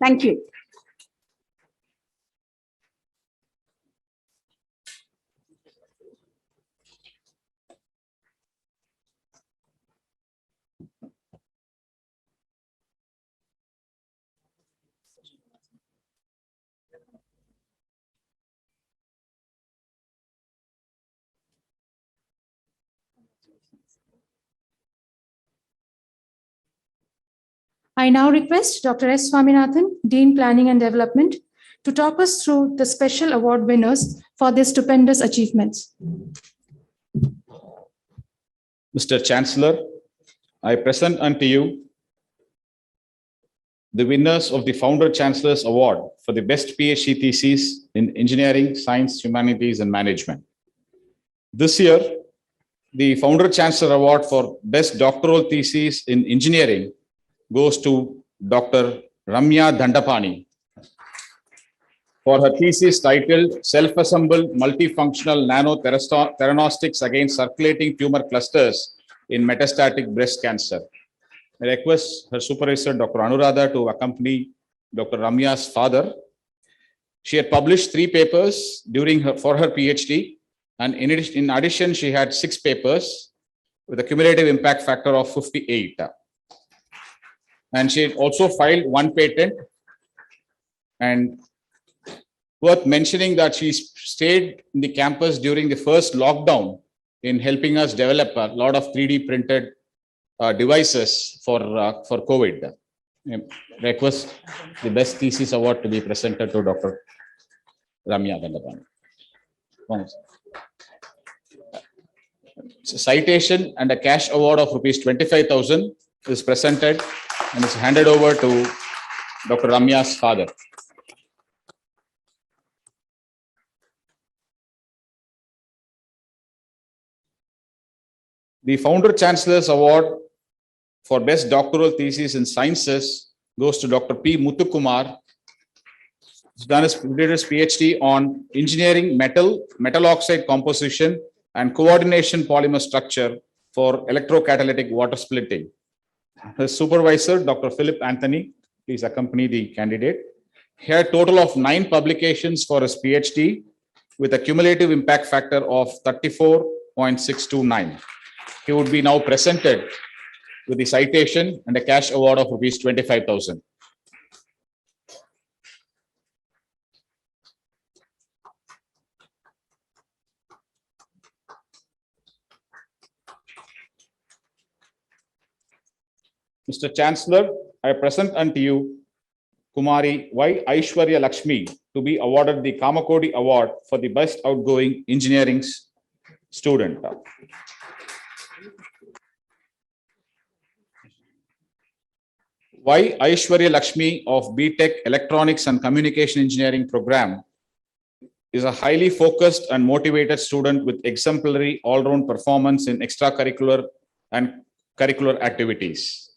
Thank you. I now request Dr. S. Swaminathan, Dean Planning and Development, to talk us through the special award winners for their stupendous achievements. Mr. Chancellor, I present unto you the winners of the Founder Chancellor's Award for the best PhD thesis in engineering, science, humanities, and management. This year, the Founder Chancellor Award for best doctoral thesis in engineering goes to Dr. Ramya Dandapani for her thesis titled Self-Assembled Multifunctional Nano-Theranostics Against Circulating Tumor Clusters in Metastatic Breast Cancer. I request her supervisor, Dr. Anuradha, to accompany Dr. Ramya's father. She had published 3 papers for her PhD, and in addition, she had 6 papers with a cumulative impact factor of 58. And she had also filed 1 patent. And worth mentioning that she stayed in the campus during the first lockdown in helping us develop a lot of 3D printed devices for COVID. Request the best thesis award to be presented to Dr. Ramya Dandapani. Citation and a cash award of rupees 25,000 is presented and is handed over to Dr. Ramya's father. The Founder Chancellor's Award for Best Doctoral Thesis in Sciences goes to Dr. P. Muthukumar. He's done his PhD on engineering metal oxide composition and coordination polymer structure for electrocatalytic water splitting. His supervisor, Dr. Philip Anthony, please accompany the candidate. He had a total of 9 publications for his PhD with a cumulative impact factor of 34.629. he would be now presented with the citation and a cash award of rupees 25,000. Mr. Chancellor, I present unto you Kumari Y. Aishwarya Lakshmi to be awarded the Kamakodi Award for the Best Outgoing Engineering Student. Y. Aishwarya Lakshmi of BTech Electronics and Communication Engineering program is a highly focused and motivated student with exemplary all-round performance in extracurricular and curricular activities.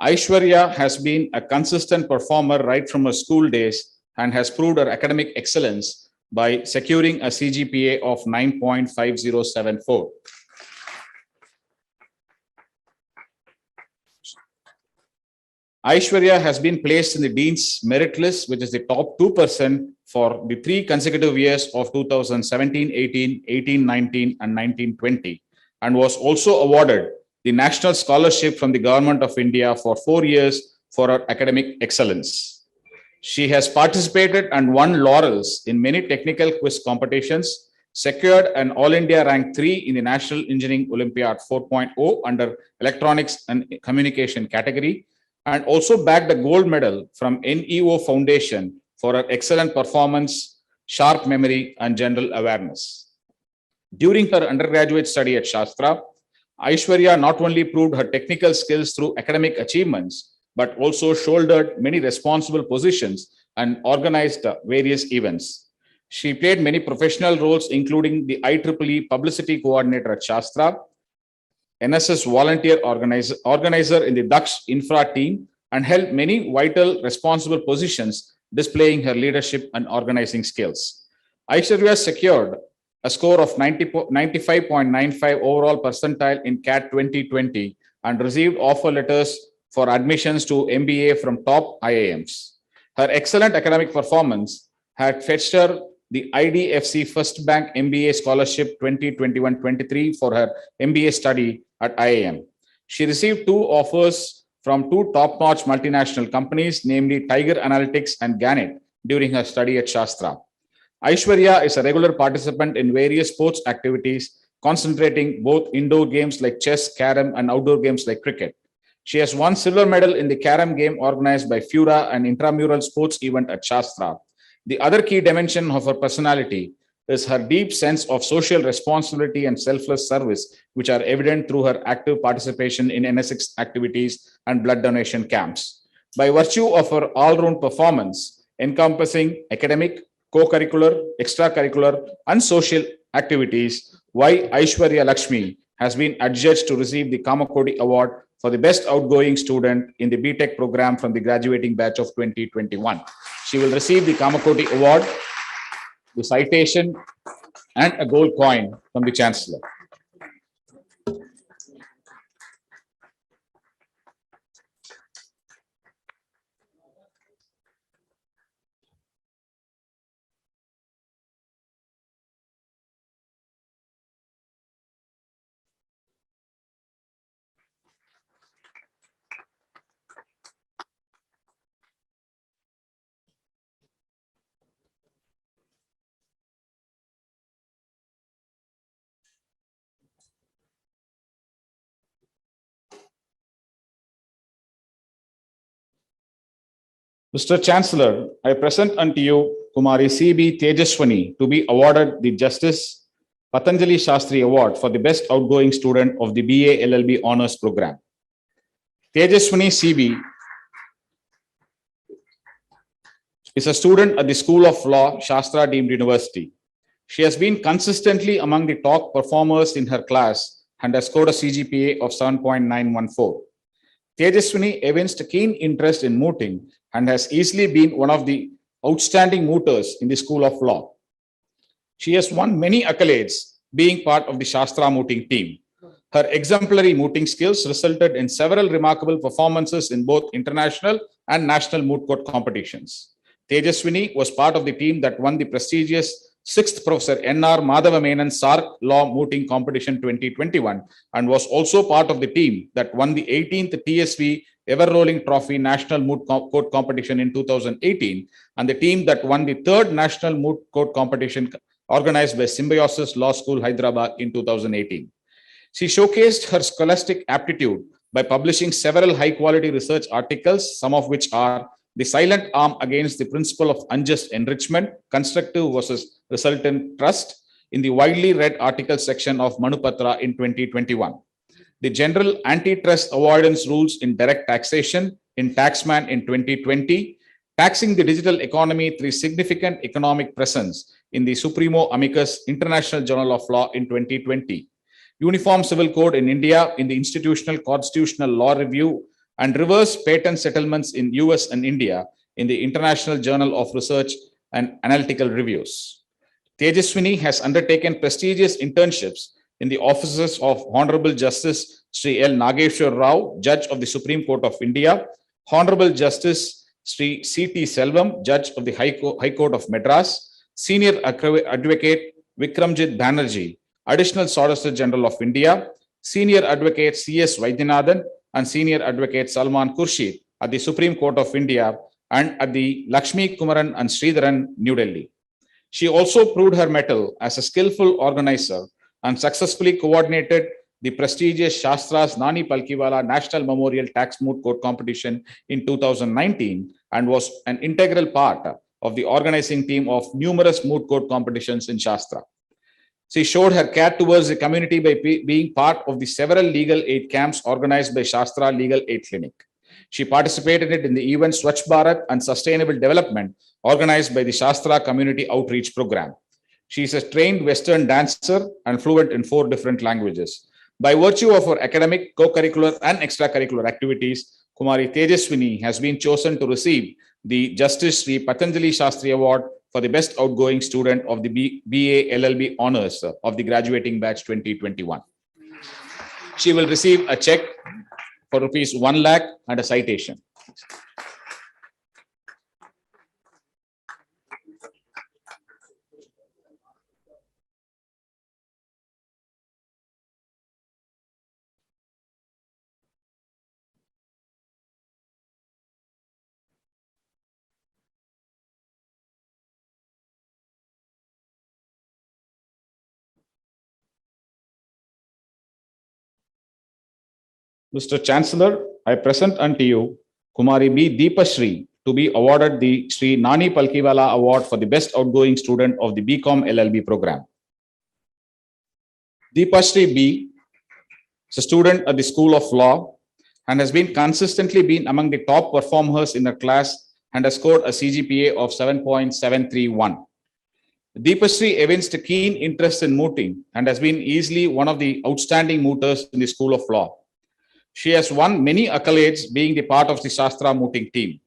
Aishwarya has been a consistent performer right from her school days and has proved her academic excellence by securing a CGPA of 9.5074. Aishwarya has been placed in the Dean's Merit List, which is the top 2% for the 3 consecutive years of 2017-18, 18-19, and 19-20, and was also awarded the National Scholarship from the Government of India for 4 years for her academic excellence. She has participated and won laurels in many technical quiz competitions, secured an All India rank 3 in the National Engineering Olympiad 4.0 under Electronics and Communication category, and also bagged a gold medal from NEO Foundation for her excellent performance, sharp memory, and general awareness. During her undergraduate study at Shastra, Aishwarya not only proved her technical skills through academic achievements, but also shouldered many responsible positions and organized various events. She played many professional roles, including the IEEE Publicity Coordinator at Shastra, NSS Volunteer Organizer in the Daksh Infra team, and held many vital responsible positions, displaying her leadership and organizing skills. Aishwarya secured a score of 95.95 overall percentile in CAT 2020 and received offer letters for admissions to MBA from top IIMs. Her excellent academic performance had fetched her the IDFC First Bank MBA Scholarship 2021-23 for her MBA study at IIM. She received 2 offers from 2 top-notch multinational companies, namely Tiger Analytics and Gannett, during her study at Shastra. Aishwarya is a regular participant in various sports activities, concentrating both indoor games like chess, carom, and outdoor games like cricket. She has won silver medal in the carom game organized by Fura, an intramural sports event at Shastra. The other key dimension of her personality is her deep sense of social responsibility and selfless service, which are evident through her active participation in NSX activities and blood donation camps. By virtue of her all-round performance, encompassing academic, co-curricular, extracurricular, and social activities, Y. Aishwarya Lakshmi has been adjudged to receive the Kamakodi Award for the Best Outgoing Student in the BTech program from the graduating batch of 2021. She will receive the Kamakodi Award, the citation, and a gold coin from the Chancellor. Mr. Chancellor, I present unto you Kumari C.B. Tejaswani to be awarded the Justice Patanjali Shastri Award for the Best Outgoing Student of the BA LLB Honours Program. Tejaswani C.B. is a student at the School of Law, Shastra Deemed University. She has been consistently among the top performers in her class and has scored a CGPA of 7.914. Tejaswani evinced a keen interest in mooting and has easily been one of the outstanding mooters in the School of Law. She has won many accolades being part of the Shastra mooting team. Her exemplary mooting skills resulted in several remarkable performances in both international and national moot court competitions. Tejaswini was part of the team that won the prestigious 6th Professor N.R. Madhava Menon SARC Law Mooting Competition 2021 and was also part of the team that won the 18th TSV Ever Rolling Trophy National Moot Court Competition in 2018 and the team that won the 3rd National Moot Court Competition organized by Symbiosis Law School, Hyderabad in 2018. She showcased her scholastic aptitude by publishing several high-quality research articles, some of which are The Silent Arm Against the Principle of Unjust Enrichment, Constructive versus Resultant Trust, in the widely read article section of Manupatra in 2021. The General Antitrust Avoidance Rules in Direct Taxation in Taxman in 2020, Taxing the Digital Economy through Significant Economic Presence in the Supremo Amicus International Journal of Law in 2020. Uniform Civil Code in India in the Institutional Constitutional Law Review and Reverse Patent Settlements in US and India in the International Journal of Research and Analytical Reviews. Tejaswini has undertaken prestigious internships in the offices of Honorable Justice Sri L. Nageshwar Rao, Judge of the Supreme Court of India, Honorable Justice Sri C.T. Selvam, Judge of the High Court of Madras, Senior Advocate Vikramjit Banerjee, Additional Solicitor General of India, Senior Advocate C.S. Vaidyanathan, and Senior Advocate Salman Khurshid at the Supreme Court of India and at the Lakshmi Kumaran and Sridharan, New Delhi. She also proved her mettle as a skillful organizer and successfully coordinated the prestigious Shastra's Nani Palkiwala National Memorial Tax Moot Court Competition in 2019 and was an integral part of the organizing team of numerous moot court competitions in Shastra. She showed her care towards the community by being part of the several legal aid camps organized by Shastra Legal Aid Clinic. She participated in the event Swachh Bharat and Sustainable Development organized by the Shastra Community Outreach Program. She is a trained Western dancer and fluent in 4 different languages. By virtue of her academic, co-curricular and extracurricular activities, Kumari Tejaswini has been chosen to receive the Justice Sri Patanjali Shastri Award for the Best Outgoing Student of the BA LLB Honors of the Graduating Batch 2021. She will receive a check for rupees 1 lakh and a citation. Mr. Chancellor, I present unto you Kumari B. Deepashri to be awarded the Sri Nani Palkiwala Award for the Best Outgoing Student of the BCom LLB program. Deepashri B. is a student at the School of Law and has been consistently among the top performers in her class and has scored a CGPA of 7.731. Deepashri evinced a keen interest in mooting and has been easily one of the outstanding mooters in the School of Law. She has won many accolades being the part of the Shastra mooting team.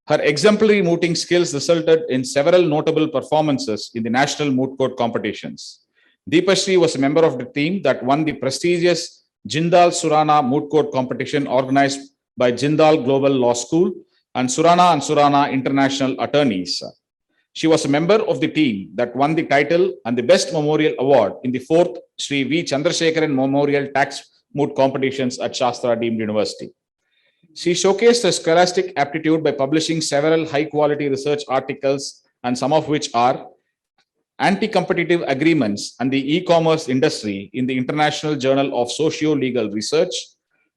Her exemplary mooting skills resulted in several notable performances in the national moot court competitions. Deepashri was a member of the team that won the prestigious Jindal Surana moot court competition organized by Jindal Global Law School and Surana International Attorneys. She was a member of the team that won the title and the Best Memorial Award in the 4th Sri V. Chandrasekharan Memorial Tax Moot competitions at Shastra Deemed University. She showcased her scholastic aptitude by publishing several high-quality research articles, and some of which are Anti-Competitive Agreements and the E-Commerce Industry in the International Journal of Socio-Legal Research,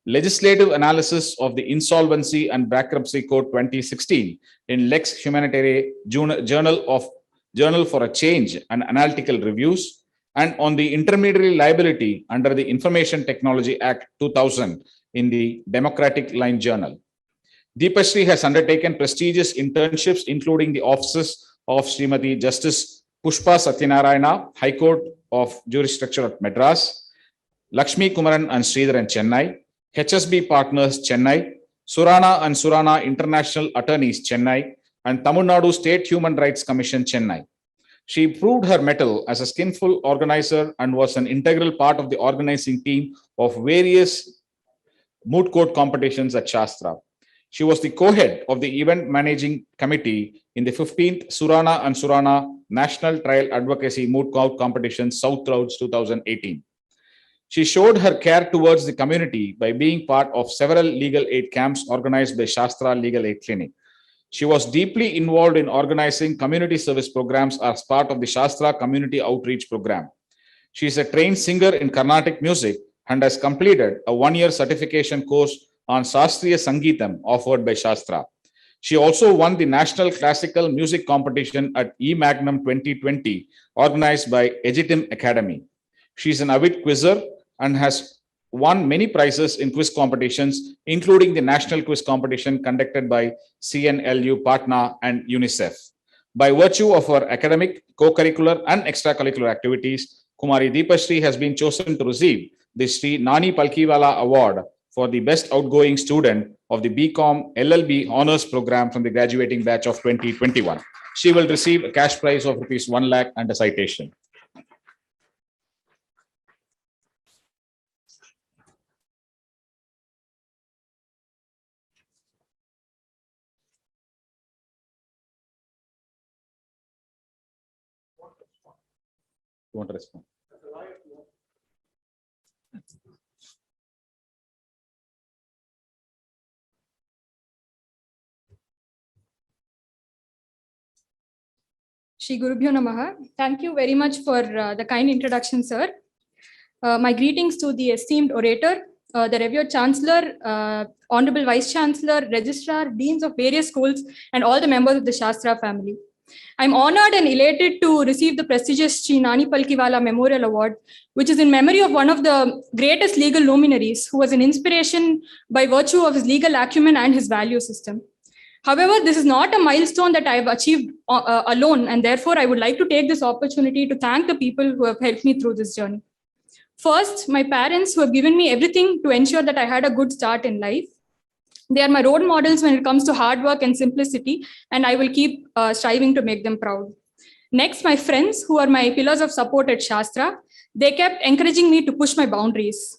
Legislative Analysis of the Insolvency and Bankruptcy Code 2016 in Lex Humanitariae Journal for a Change and Analytical Reviews, and on the intermediary liability under the Information Technology Act 2000 in the Democratic Line Journal. Deepashri has undertaken prestigious internships, including the offices of Srimati Justice Pushpa Satyanarayana, High Court of Jurisdiction at Madras, Lakshmi Kumaran and Sridharan, Chennai, HSB Partners, Chennai, Surana and Surana International Attorneys, Chennai, and Tamil Nadu State Human Rights Commission, Chennai. She proved her mettle as a skillful organizer and was an integral part of the organizing team of various moot court competitions at Shastra. She was the co-head of the event managing committee in the 15th Surana and Surana National Trial Advocacy Moot Court Competition, South Roads 2018. She showed her care towards the community by being part of several legal aid camps organized by Shastra Legal Aid Clinic. She was deeply involved in organizing community service programs as part of the Shastra Community Outreach Program. She is a trained singer in Carnatic music and has completed a one-year certification course on Shastriya Sangeetam offered by Shastra. She also won the National Classical Music Competition at E Magnum 2020, organized by Egitim Academy. She is an avid quizzer and has won many prizes in quiz competitions, including the National Quiz Competition conducted by CNLU, Patna, and UNICEF. By virtue of her academic, co-curricular, and extracurricular activities, Kumari Deepashri has been chosen to receive the Sri Nani Palkiwala Award for the Best Outgoing Student of the BCom LLB Honors Program from the graduating batch of 2021. She will receive a cash prize of rupees 1 lakh and a citation. You want to respond? Shri Gurubhyo Namaha. Thank you very much for the kind introduction, sir. My greetings to the esteemed orator, the Revered Chancellor, Honorable Vice Chancellor, Registrar, Deans of various schools, and all the members of the Shastra family. I'm honored and elated to receive the prestigious Sri Nani Palkiwala Memorial Award, which is in memory of one of the greatest legal luminaries who was an inspiration by virtue of his legal acumen and his value system. However, this is not a milestone that I have achieved alone, and therefore I would like to take this opportunity to thank the people who have helped me through this journey. First, my parents who have given me everything to ensure that I had a good start in life. They are my role models when it comes to hard work and simplicity, and I will keep striving to make them proud. Next, my friends who are my pillars of support at Shastra, they kept encouraging me to push my boundaries.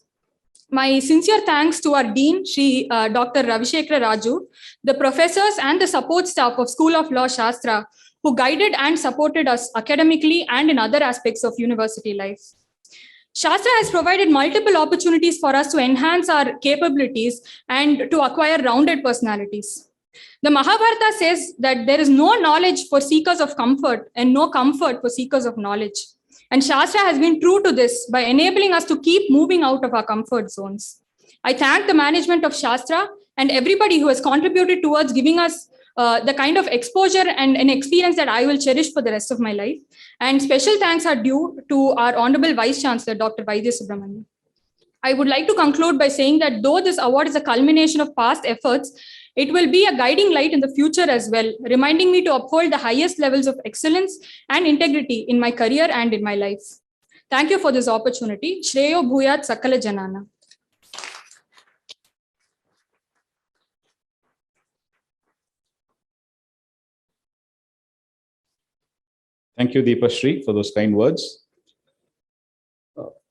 My sincere thanks to our Dean, Shri Dr. Ravishekara Raju, the professors and the support staff of School of Law Shastra, who guided and supported us academically and in other aspects of university life. Shastra has provided multiple opportunities for us to enhance our capabilities and to acquire rounded personalities. The Mahabharata says that there is no knowledge for seekers of comfort and no comfort for seekers of knowledge. And Shastra has been true to this by enabling us to keep moving out of our comfort zones. I thank the management of Shastra and everybody who has contributed towards giving us the kind of exposure and an experience that I will cherish for the rest of my life. And special thanks are due to our Honorable Vice Chancellor, Dr. Vaidya Subramanian. I would like to conclude by saying that though this award is a culmination of past efforts, it will be a guiding light in the future as well, reminding me to uphold the highest levels of excellence and integrity in my career and in my life. Thank you for this opportunity. Shreyo Bhuyat Sakala Janana. Thank you, Deepashri, for those kind words.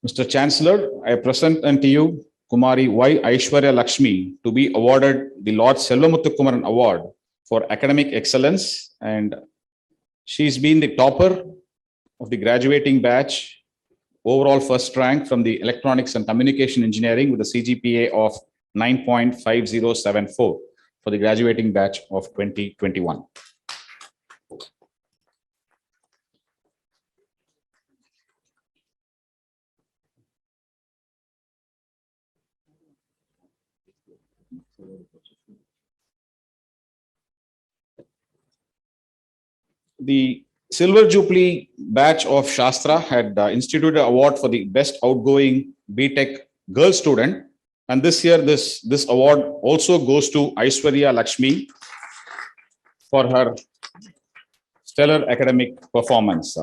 Mr. Chancellor, I present unto you Kumari Y. Aishwarya Lakshmi to be awarded the Lord Selvamuthukumaran Award for academic excellence, and she's been the topper of the graduating batch, overall first rank from the Electronics and Communication Engineering with a CGPA of 9.5074 for the graduating batch of 2021. The Silver Jubilee batch of Shastra had instituted an award for the best outgoing BTech girl student. And this year, this award also goes to Aishwarya Lakshmi for her stellar academic performance.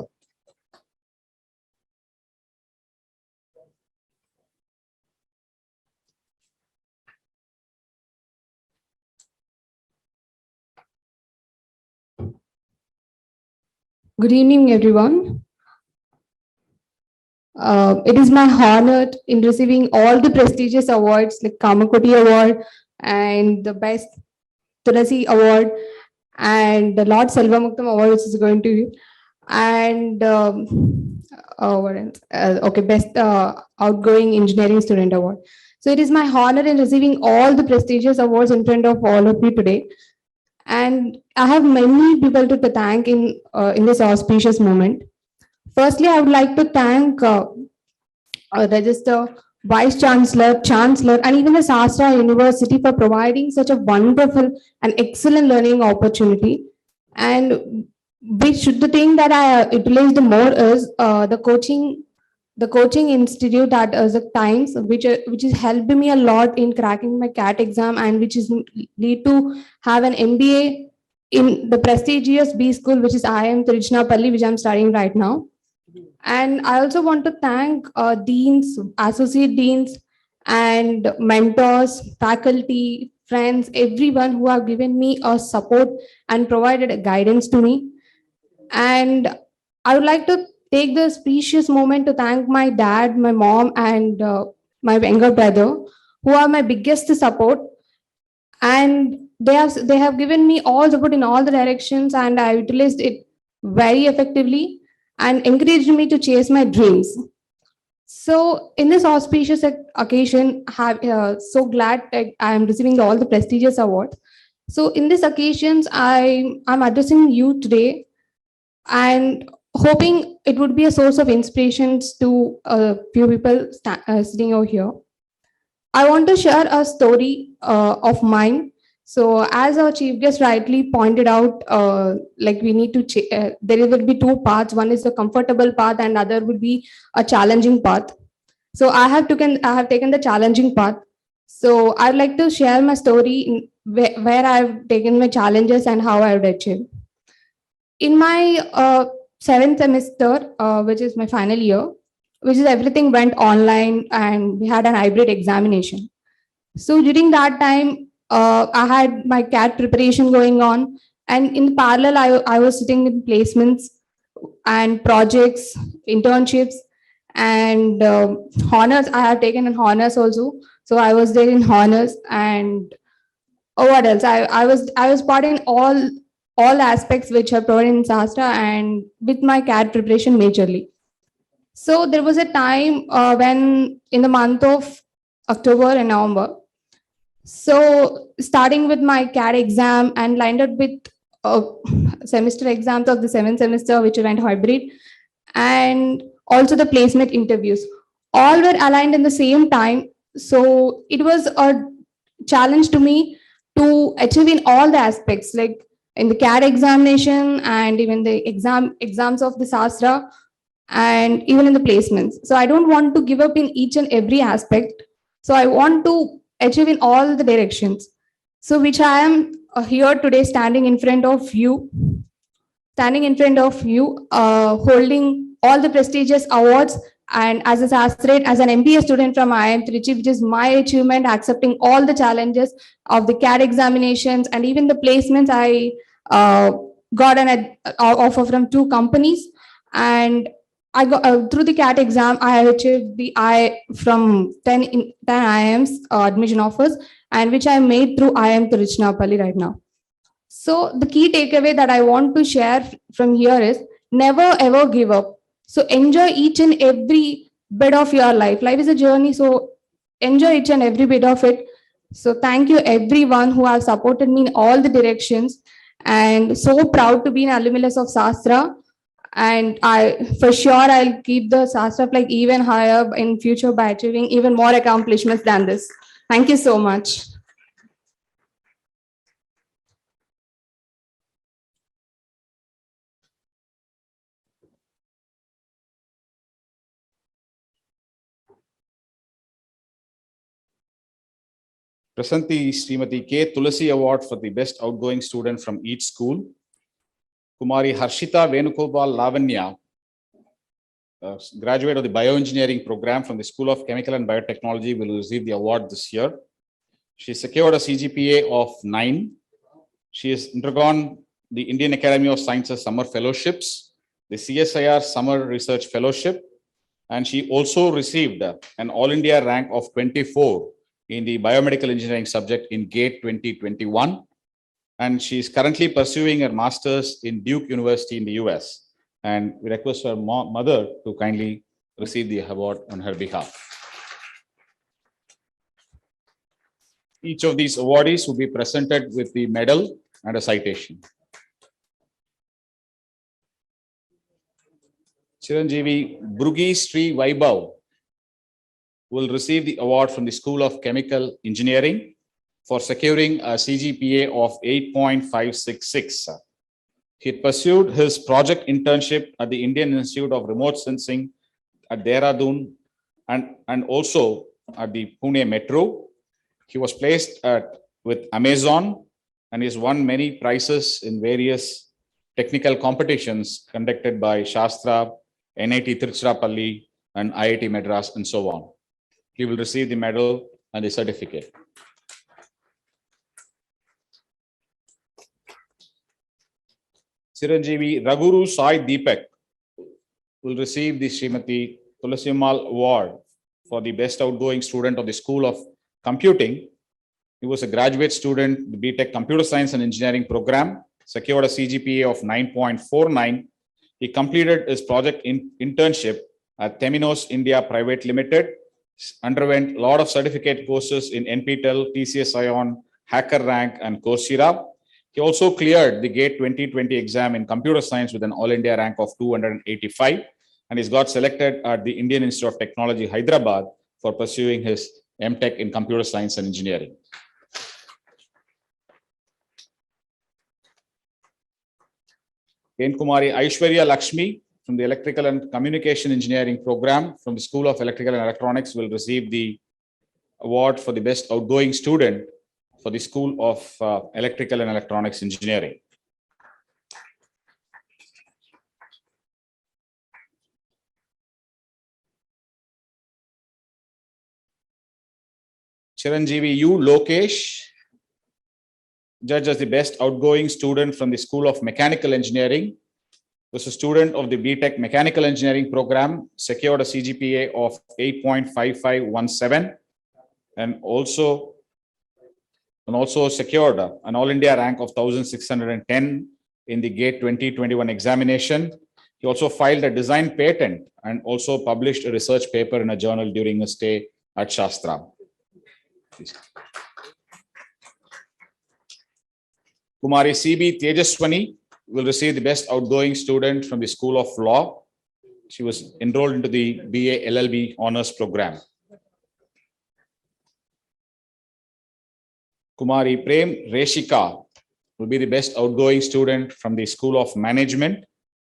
Good evening, everyone. It is my honor in receiving all the prestigious awards like Kamakoti Award and the Best Tulasi Award and the Lord Selvamuktam Award, which is going to you. And what else? Okay, Best Outgoing Engineering Student Award. So it is my honor in receiving all the prestigious awards in front of all of you today. And I have many people to thank in this auspicious moment. Firstly, I would like to thank Register, Vice Chancellor, Chancellor, and even the Shastra University for providing such a wonderful and excellent learning opportunity. And the thing that I utilized more is the coaching institute at the Times, which is helping me a lot in cracking my CAT exam, and which is lead to have an MBA in the prestigious B school, which is IIM Tiruchinapalli, which I'm studying right now. And I also want to thank deans, associate deans, and mentors, faculty, friends, everyone who have given me a support and provided guidance to me. And I would like to take this precious moment to thank my dad, my mom, and my younger brother, who are my biggest support. And they have given me all support in all the directions, and I utilized it very effectively and encouraged me to chase my dreams. So in this auspicious occasion, so glad that I am receiving all the prestigious awards. So in these occasions, I'm addressing you today and hoping it would be a source of inspirations to a few people sitting over here. I want to share a story of mine. So as our chief guest rightly pointed out, like we need to, there will be two paths. One is the comfortable path and other will be a challenging path. So I have taken the challenging path. So I'd like to share my story where I've taken my challenges and how I've achieved. In my seventh semester, which is my final year, which is everything went online and we had an hybrid examination. So during that time, I had my CAT preparation going on, and in parallel, I was sitting in placements and projects, internships, and honors. I have taken an honors also, so I was there in honors. And what else? I was part in all aspects which are provided in Shastra and with my CAT preparation majorly. So there was a time when in the month of October and November. So starting with my CAT exam and lined up with semester exams of the seventh semester, which went hybrid, and also the placement interviews, all were aligned in the same time. So it was a challenge to me to achieve in all the aspects, like in the CAT examination and even the exams of the Shastra and even in the placements. So I don't want to give up in each and every aspect. So I want to achieve in all the directions. So which I am here today standing in front of you, holding all the prestigious awards, and as a Shastrate, as an MBA student from IIM Trichy, which is my achievement, accepting all the challenges of the CAT examinations and even the placements. I got an offer from 2 companies, and I got through the CAT exam. I have achieved from 10 IIMs admission offers, and which I made through IIM Tiruchinapalli right now. So the key takeaway that I want to share from here is never ever give up. So enjoy each and every bit of your life. Life is a journey, so enjoy each and every bit of it. So thank you everyone who have supported me in all the directions, and so proud to be an alumnus of Shastra. And for sure I'll keep the Shastra flag even higher in future by achieving even more accomplishments than this. Thank you so much. Prasanthi Srimati K. Tulasi Award for the best outgoing student from each school. Kumari Harshita Venugopal Lavanya, graduate of the bioengineering program from the School of Chemical and Biotechnology, will receive the award this year. She secured a CGPA of 9. She has undergone the Indian Academy of Sciences Summer Fellowships, the CSIR Summer Research Fellowship, and she also received an All India rank of 24 in the biomedical engineering subject in GATE 2021. and she is currently pursuing her master's in Duke University in the US. And we request her mother to kindly receive the award on her behalf. Each of these awardees will be presented with the medal and a citation. Chiranjeevi Brugi Sri Vaibhav will receive the award from the School of Chemical Engineering for securing a CGPA of 8.566. He pursued his project internship at the Indian Institute of Remote Sensing at Dehradun and also at the Pune Metro. He was placed with Amazon and has won many prizes in various technical competitions conducted by Shastra, NIT Tiruchirappalli, and IIT Madras, and so on. He will receive the medal and the certificate. Chiranjeevi Raguru Sai Deepak will receive the Srimati Tulasiammal Award for the Best Outgoing Student of the School of Computing. He was a graduate student, the BTech Computer Science and Engineering program, secured a CGPA of 9.49. He completed his project internship at Temenos India Private Limited, underwent a lot of certificate courses in NPTEL, TCS Ion, HackerRank, and Coursera. He also cleared the GATE 2020 exam in computer science with an all India rank of 285, and he's got selected at the Indian Institute of Technology, Hyderabad, for pursuing his MTech in computer science and engineering. Ken Kumari Aishwarya Lakshmi from the Electrical and Communication Engineering program from the School of Electrical and Electronics will receive the award for the Best Outgoing Student for the School of Electrical and Electronics Engineering. Chiranjeevi U. Lokesh, judged as the Best Outgoing Student from the School of Mechanical Engineering, was a student of the BTech Mechanical Engineering program, secured a CGPA of 8.5517, and also secured an All India rank of 1610 in the GATE 2021 examination. He also filed a design patent and also published a research paper in a journal during his stay at Shastra. Please. Kumari CB Tejaswani will receive the Best Outgoing Student from the School of Law. She was enrolled into the BA LLB Honors Program. Kumari Prem Reshika will be the Best Outgoing Student from the School of Management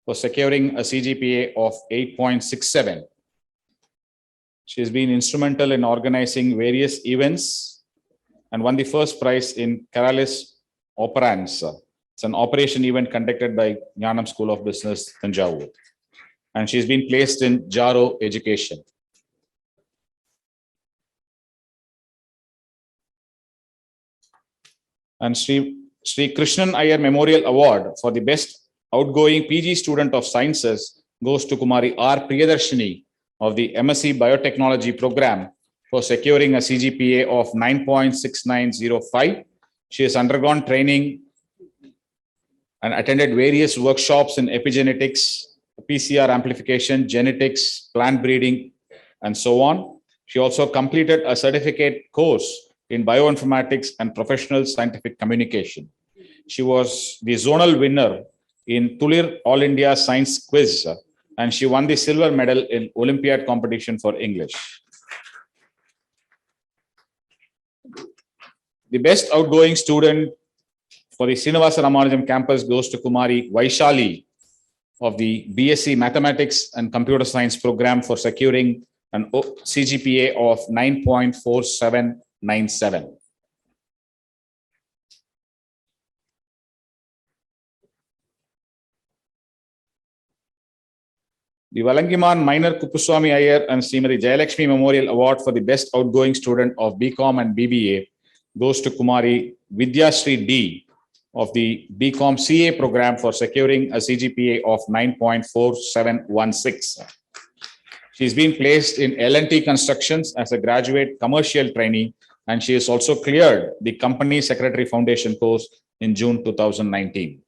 for securing a CGPA of 8.67. She has been instrumental in organizing various events and won the first prize in Keralis Operans. It's an operation event conducted by Jnanam School of Business, Tanjavur. And she's been placed in Jaro Education. And Sri Krishnan Iyer Memorial Award for the Best Outgoing PG Student of Sciences goes to Kumari R. Priyadarshini of the MSc Biotechnology program for securing a CGPA of 9.6905. She has undergone training and attended various workshops in epigenetics, PCR amplification, genetics, plant breeding, and so on. She also completed a certificate course in bioinformatics and professional scientific communication. She was the zonal winner in Tulir All India Science Quiz, and she won the silver medal in Olympiad competition for English. The Best Outgoing Student for the Srinivasa Ramanujam campus goes to Kumari Vaishali of the BSc Mathematics and Computer Science program for securing an CGPA of 9.4797. The Valangiman Minor Kupuswamy Iyer and Srimati Jayalakshmi Memorial Award for the Best Outgoing Student of BCom and BBA goes to Kumari Vidyashree D of the BCom CA program for securing a CGPA of 9.4716. She's been placed in L&T Constructions as a graduate commercial trainee and she has also cleared the Company Secretary Foundation course in June 2019.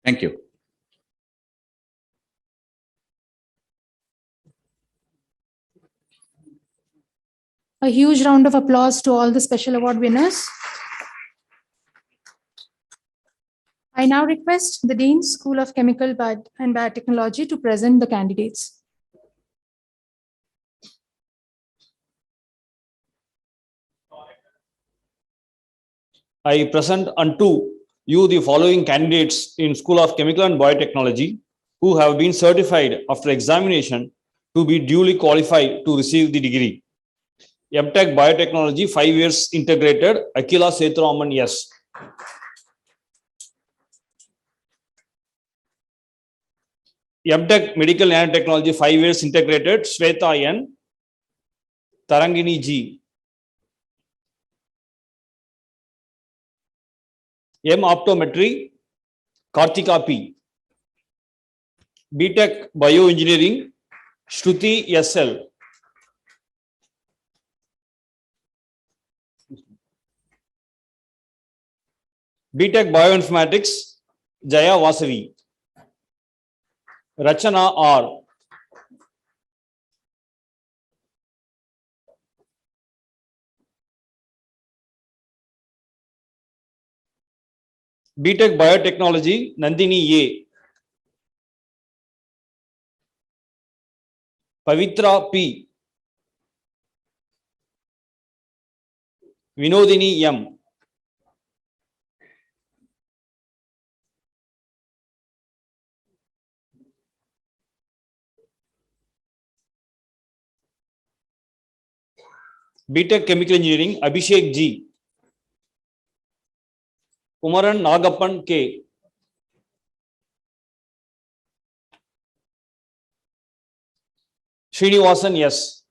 Thank you. A huge round of applause to all the special award winners. I now request the Dean, School of Chemical and Biotechnology to present the candidates. I present unto you the following candidates in School of Chemical and Biotechnology who have been certified after examination to be duly qualified to receive the degree. MTech Biotechnology 5 years integrated, Akila Sethuraman, yes. MTech Medical Nanotechnology 5 years integrated, Sweta N, Tarangini G. M Optometry, Kartika P. BTech Bioengineering, Shruti SL. BTech Bioinformatics, Jaya Vasavi. Rachana R. BTech Biotechnology, Nandini A. Pavitra P. Vinodini M. BTech Chemical Engineering, Abhishek G. Kumaran Nagappan K. Srinivasan S.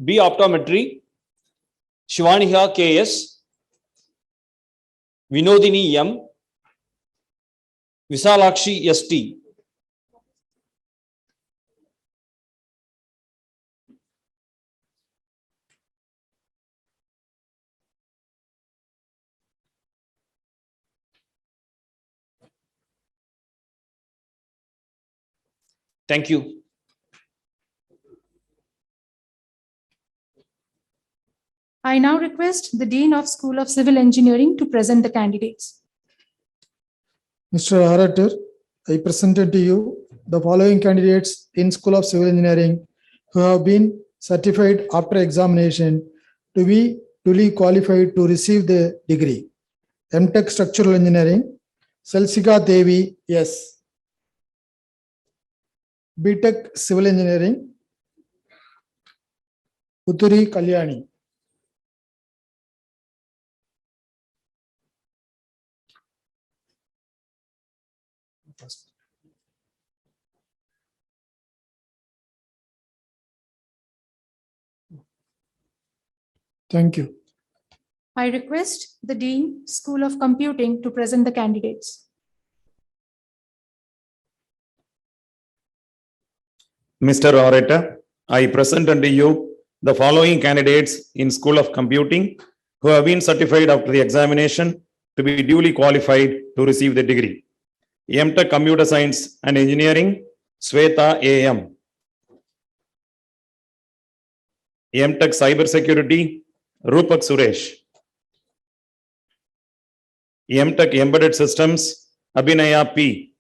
B Optometry, Shivaniha KS, Vinodini M, Visalakshi ST. Thank you. I now request the Dean of School of Civil Engineering to present the candidates. Mr. Orator, I presented to you the following candidates in School of Civil Engineering who have been certified after examination to be duly qualified to receive the degree. MTech Structural Engineering, Salsika Devi, yes. BTech Civil Engineering, Puturi Kalyani. Thank you. I request the Dean, School of Computing to present the candidates. Mr. Orator, I present unto you the following candidates in School of Computing who have been certified after the examination to be duly qualified to receive the degree. MTech Computer Science and Engineering, Sweta AM. MTech Cyber Security, Rupak Suresh. MTech Embedded Systems, Abhinaya P.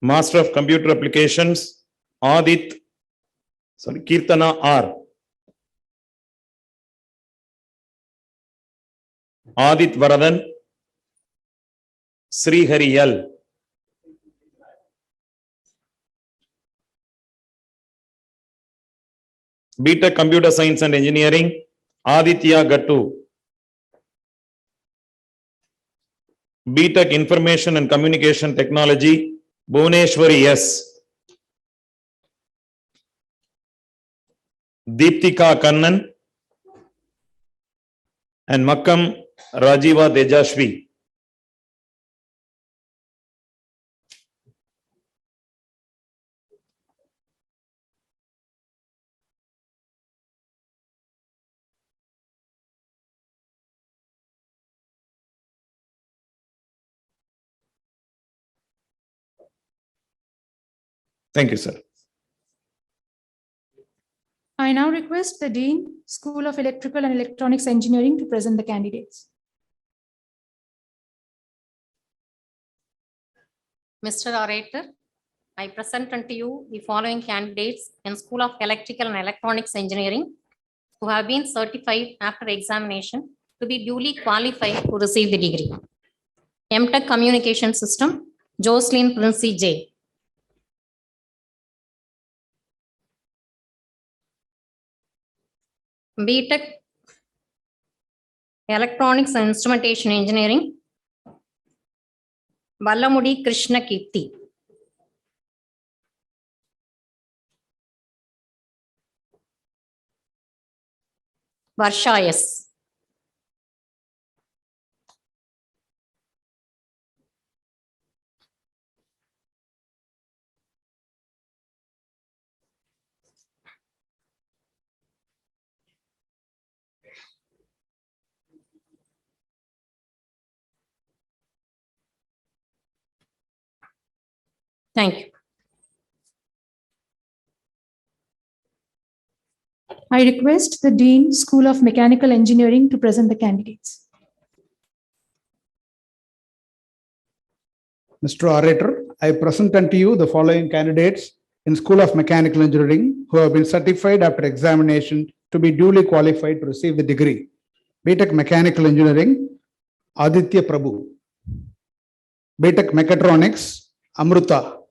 Master of Computer Applications, Kirtana R. Adit Varadan, Srihari L. BTech Computer Science and Engineering, Aditya Gattu. BTech Information and Communication Technology, Bhuvaneshwari S. Deeptika Kannan and Makkam Rajiva Tejashvi. Thank you, sir. I now request the Dean, School of Electrical and Electronics Engineering to present the candidates. Mr. Orator, I present unto you the following candidates in School of Electrical and Electronics Engineering who have been certified after examination to be duly qualified to receive the degree. MTech Communication System, Jocelyn Princey J. BTech Electronics and Instrumentation Engineering, Ballamudi Krishna Kirti. Varsha S. Thank you. I request the Dean, School of Mechanical Engineering to present the candidates. Mr. Orator, I present unto you the following candidates in School of Mechanical Engineering who have been certified after examination to be duly qualified to receive the degree. BTech Mechanical Engineering, Aditya Prabhu. BTech Mechatronics, Amruta.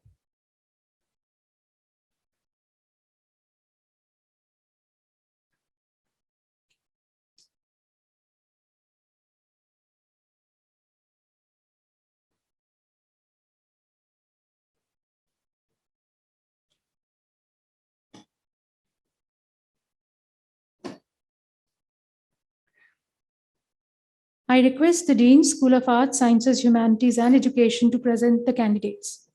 I request the Dean, School of Arts, Sciences, Humanities, and Education to present the candidates.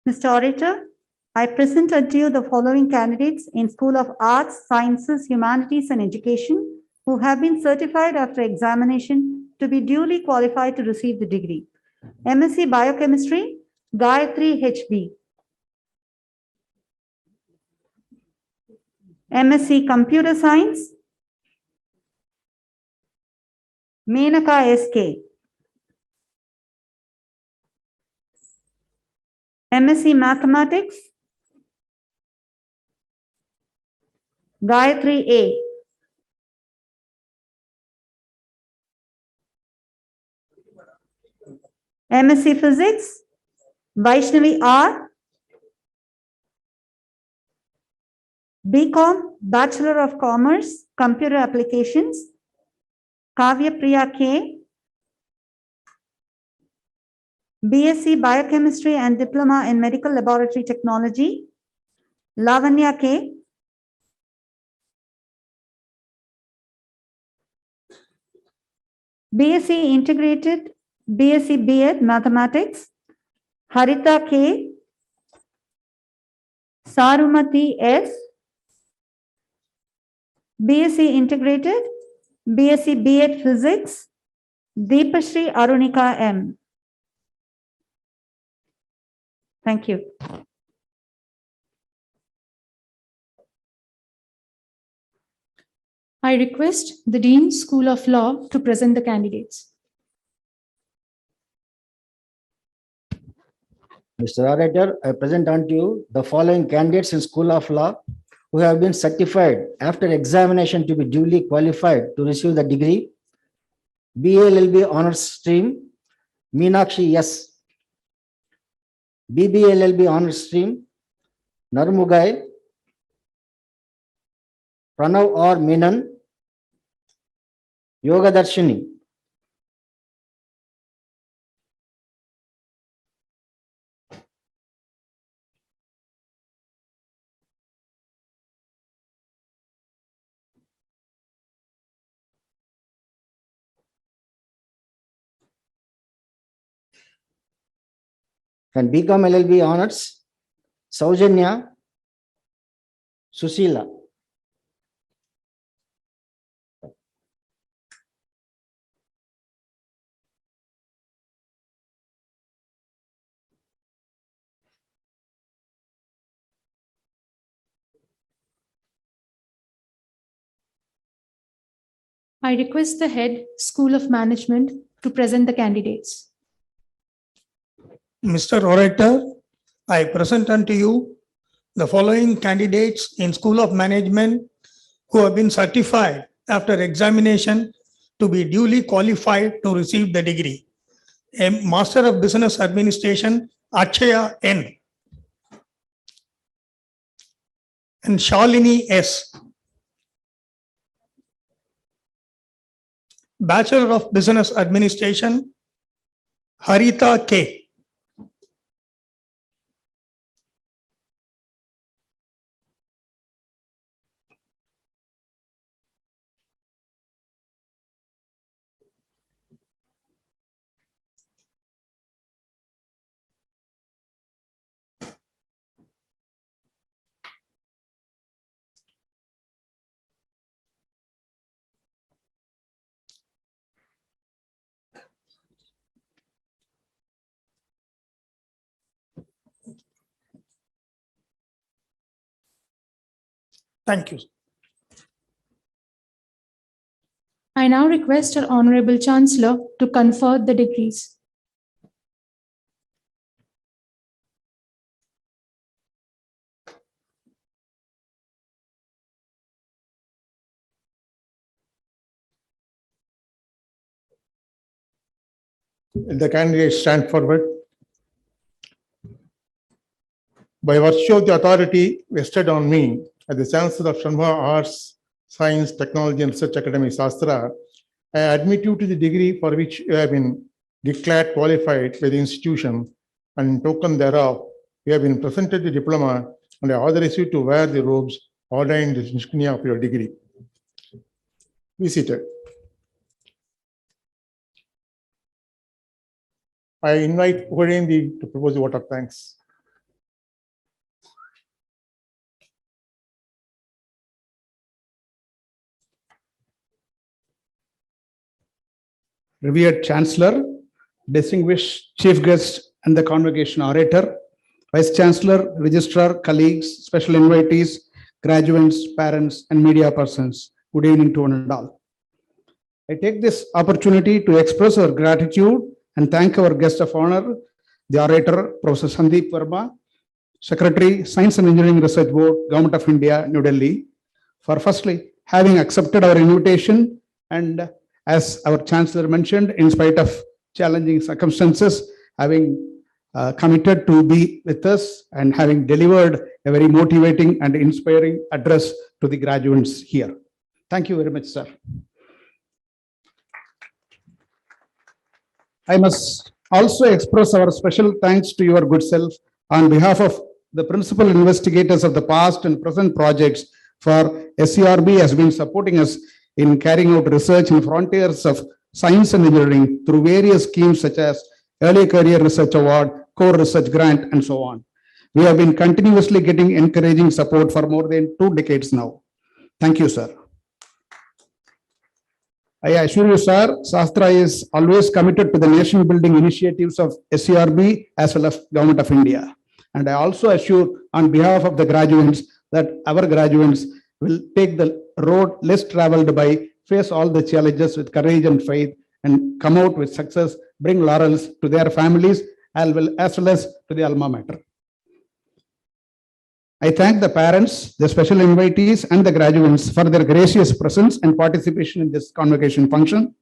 Mr. Orator, I present unto you the following candidates in School of Arts, Sciences, Humanities, and Education who have been certified after examination to be duly qualified to receive the degree. MSc Biochemistry, Gayatri HB. MSc Computer Science, Menaka SK. MSc Mathematics, Gayatri A. MSc Physics, Vaishnavi R. BCom, Bachelor of Commerce, Computer Applications, Kavya Priya K. BSc Biochemistry and Diploma in Medical Laboratory Technology, Lavanya K. BSc Integrated, BSc B.Ed Mathematics, Harita K. Sarumati S. BSc Integrated, BSc B.Ed Physics, Deepashri Arunika M. Thank you. I request the Dean, School of Law to present the candidates. Mr. Orator, I present unto you the following candidates in School of Law who have been certified after examination to be duly qualified to receive the degree. BLLB Honors Stream, Meenakshi S. BBLLB Honors Stream, Narmugai, Pranav R. Menon, Yoga Darshini. And BCom LLB Honors, Saujanya Susila. I request the head School of Management to present the candidates. Mr. Orator, I present unto you the following candidates in School of Management who have been certified after examination to be duly qualified to receive the degree. A Master of Business Administration, Achaya N. And Shalini S. Bachelor of Business Administration, Harita K. Thank you. I now request our Honorable Chancellor to confer the degrees. The candidates stand forward. By virtue of the authority vested on me as the Chancellor of Shanmugha Arts, Science, Technology and Research Academy, Shastra, I admit you to the degree for which you have been declared qualified by the institution, and in token thereof, you have been presented the diploma, and I authorize you to wear the robes ordained as insignia of your degree. Be seated. I invite Ugadendi to propose the vote of thanks. Revered Chancellor, distinguished Chief Guest and the Convocation Orator, Vice Chancellor, Registrar, colleagues, special invitees, graduates, parents, and media persons, good evening to one and all. I take this opportunity to express our gratitude and thank our guest of honor, the orator, Professor Sandeep Verma, Secretary, Science and Engineering Research Board, Government of India, New Delhi, for firstly having accepted our invitation, and as our Chancellor mentioned, in spite of challenging circumstances, having committed to be with us and having delivered a very motivating and inspiring address to the graduates here. Thank you very much, sir. I must also express our special thanks to your good self on behalf of the principal investigators of the past and present projects, for SERB has been supporting us in carrying out research in frontiers of science and engineering through various schemes such as Early Career Research Award, Core Research Grant, and so on. We have been continuously getting encouraging support for more than 2 decades now. Thank you, sir. I assure you, sir, Shastra is always committed to the nation building initiatives of SERB as well as Government of India. And I also assure on behalf of the graduates that our graduates will take the road less traveled by, face all the challenges with courage and faith, and come out with success, bring laurels to their families as well as to the alma mater. I thank the parents, the special invitees, and the graduates for their gracious presence and participation in this convocation function.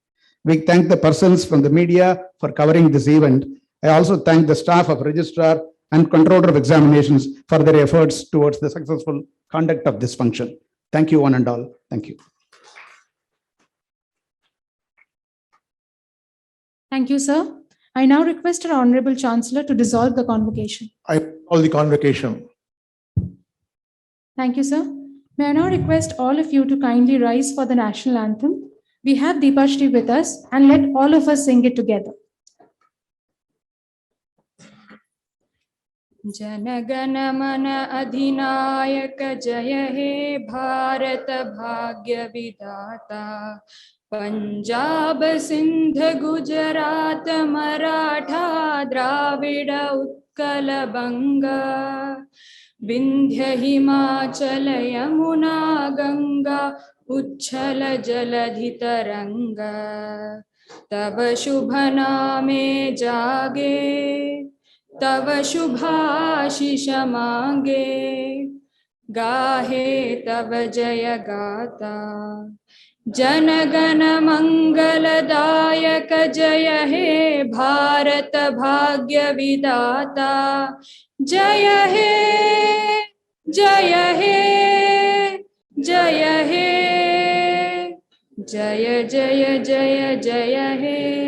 We thank the persons from the media for covering this event. I also thank the staff of Registrar and Controller of Examinations for their efforts towards the successful conduct of this function. Thank you, one and all. Thank you. Thank you, sir. I now request our Honorable Chancellor to dissolve the convocation. I call the convocation. Thank you, sir. May I now request all of you to kindly rise for the national anthem. We have Deepashri with us, and let all of us sing it together. जनगण मन अधिनायक जय हे भारत भाग्य विधाता पंजाब सिंध गुजरात मराठा द्राविड उत्कल बंगा विंध्य हिमाचल यमुना गंगा उच्छल जलधि तरंगा तब शुभ नामे जागे तव शुभाशीष मांगे गाहे तव जय गाता जनगण मंगलदायक जय हे भारत भाग्य विधाता जय हे जय हे जय हे जय जय जय जय हे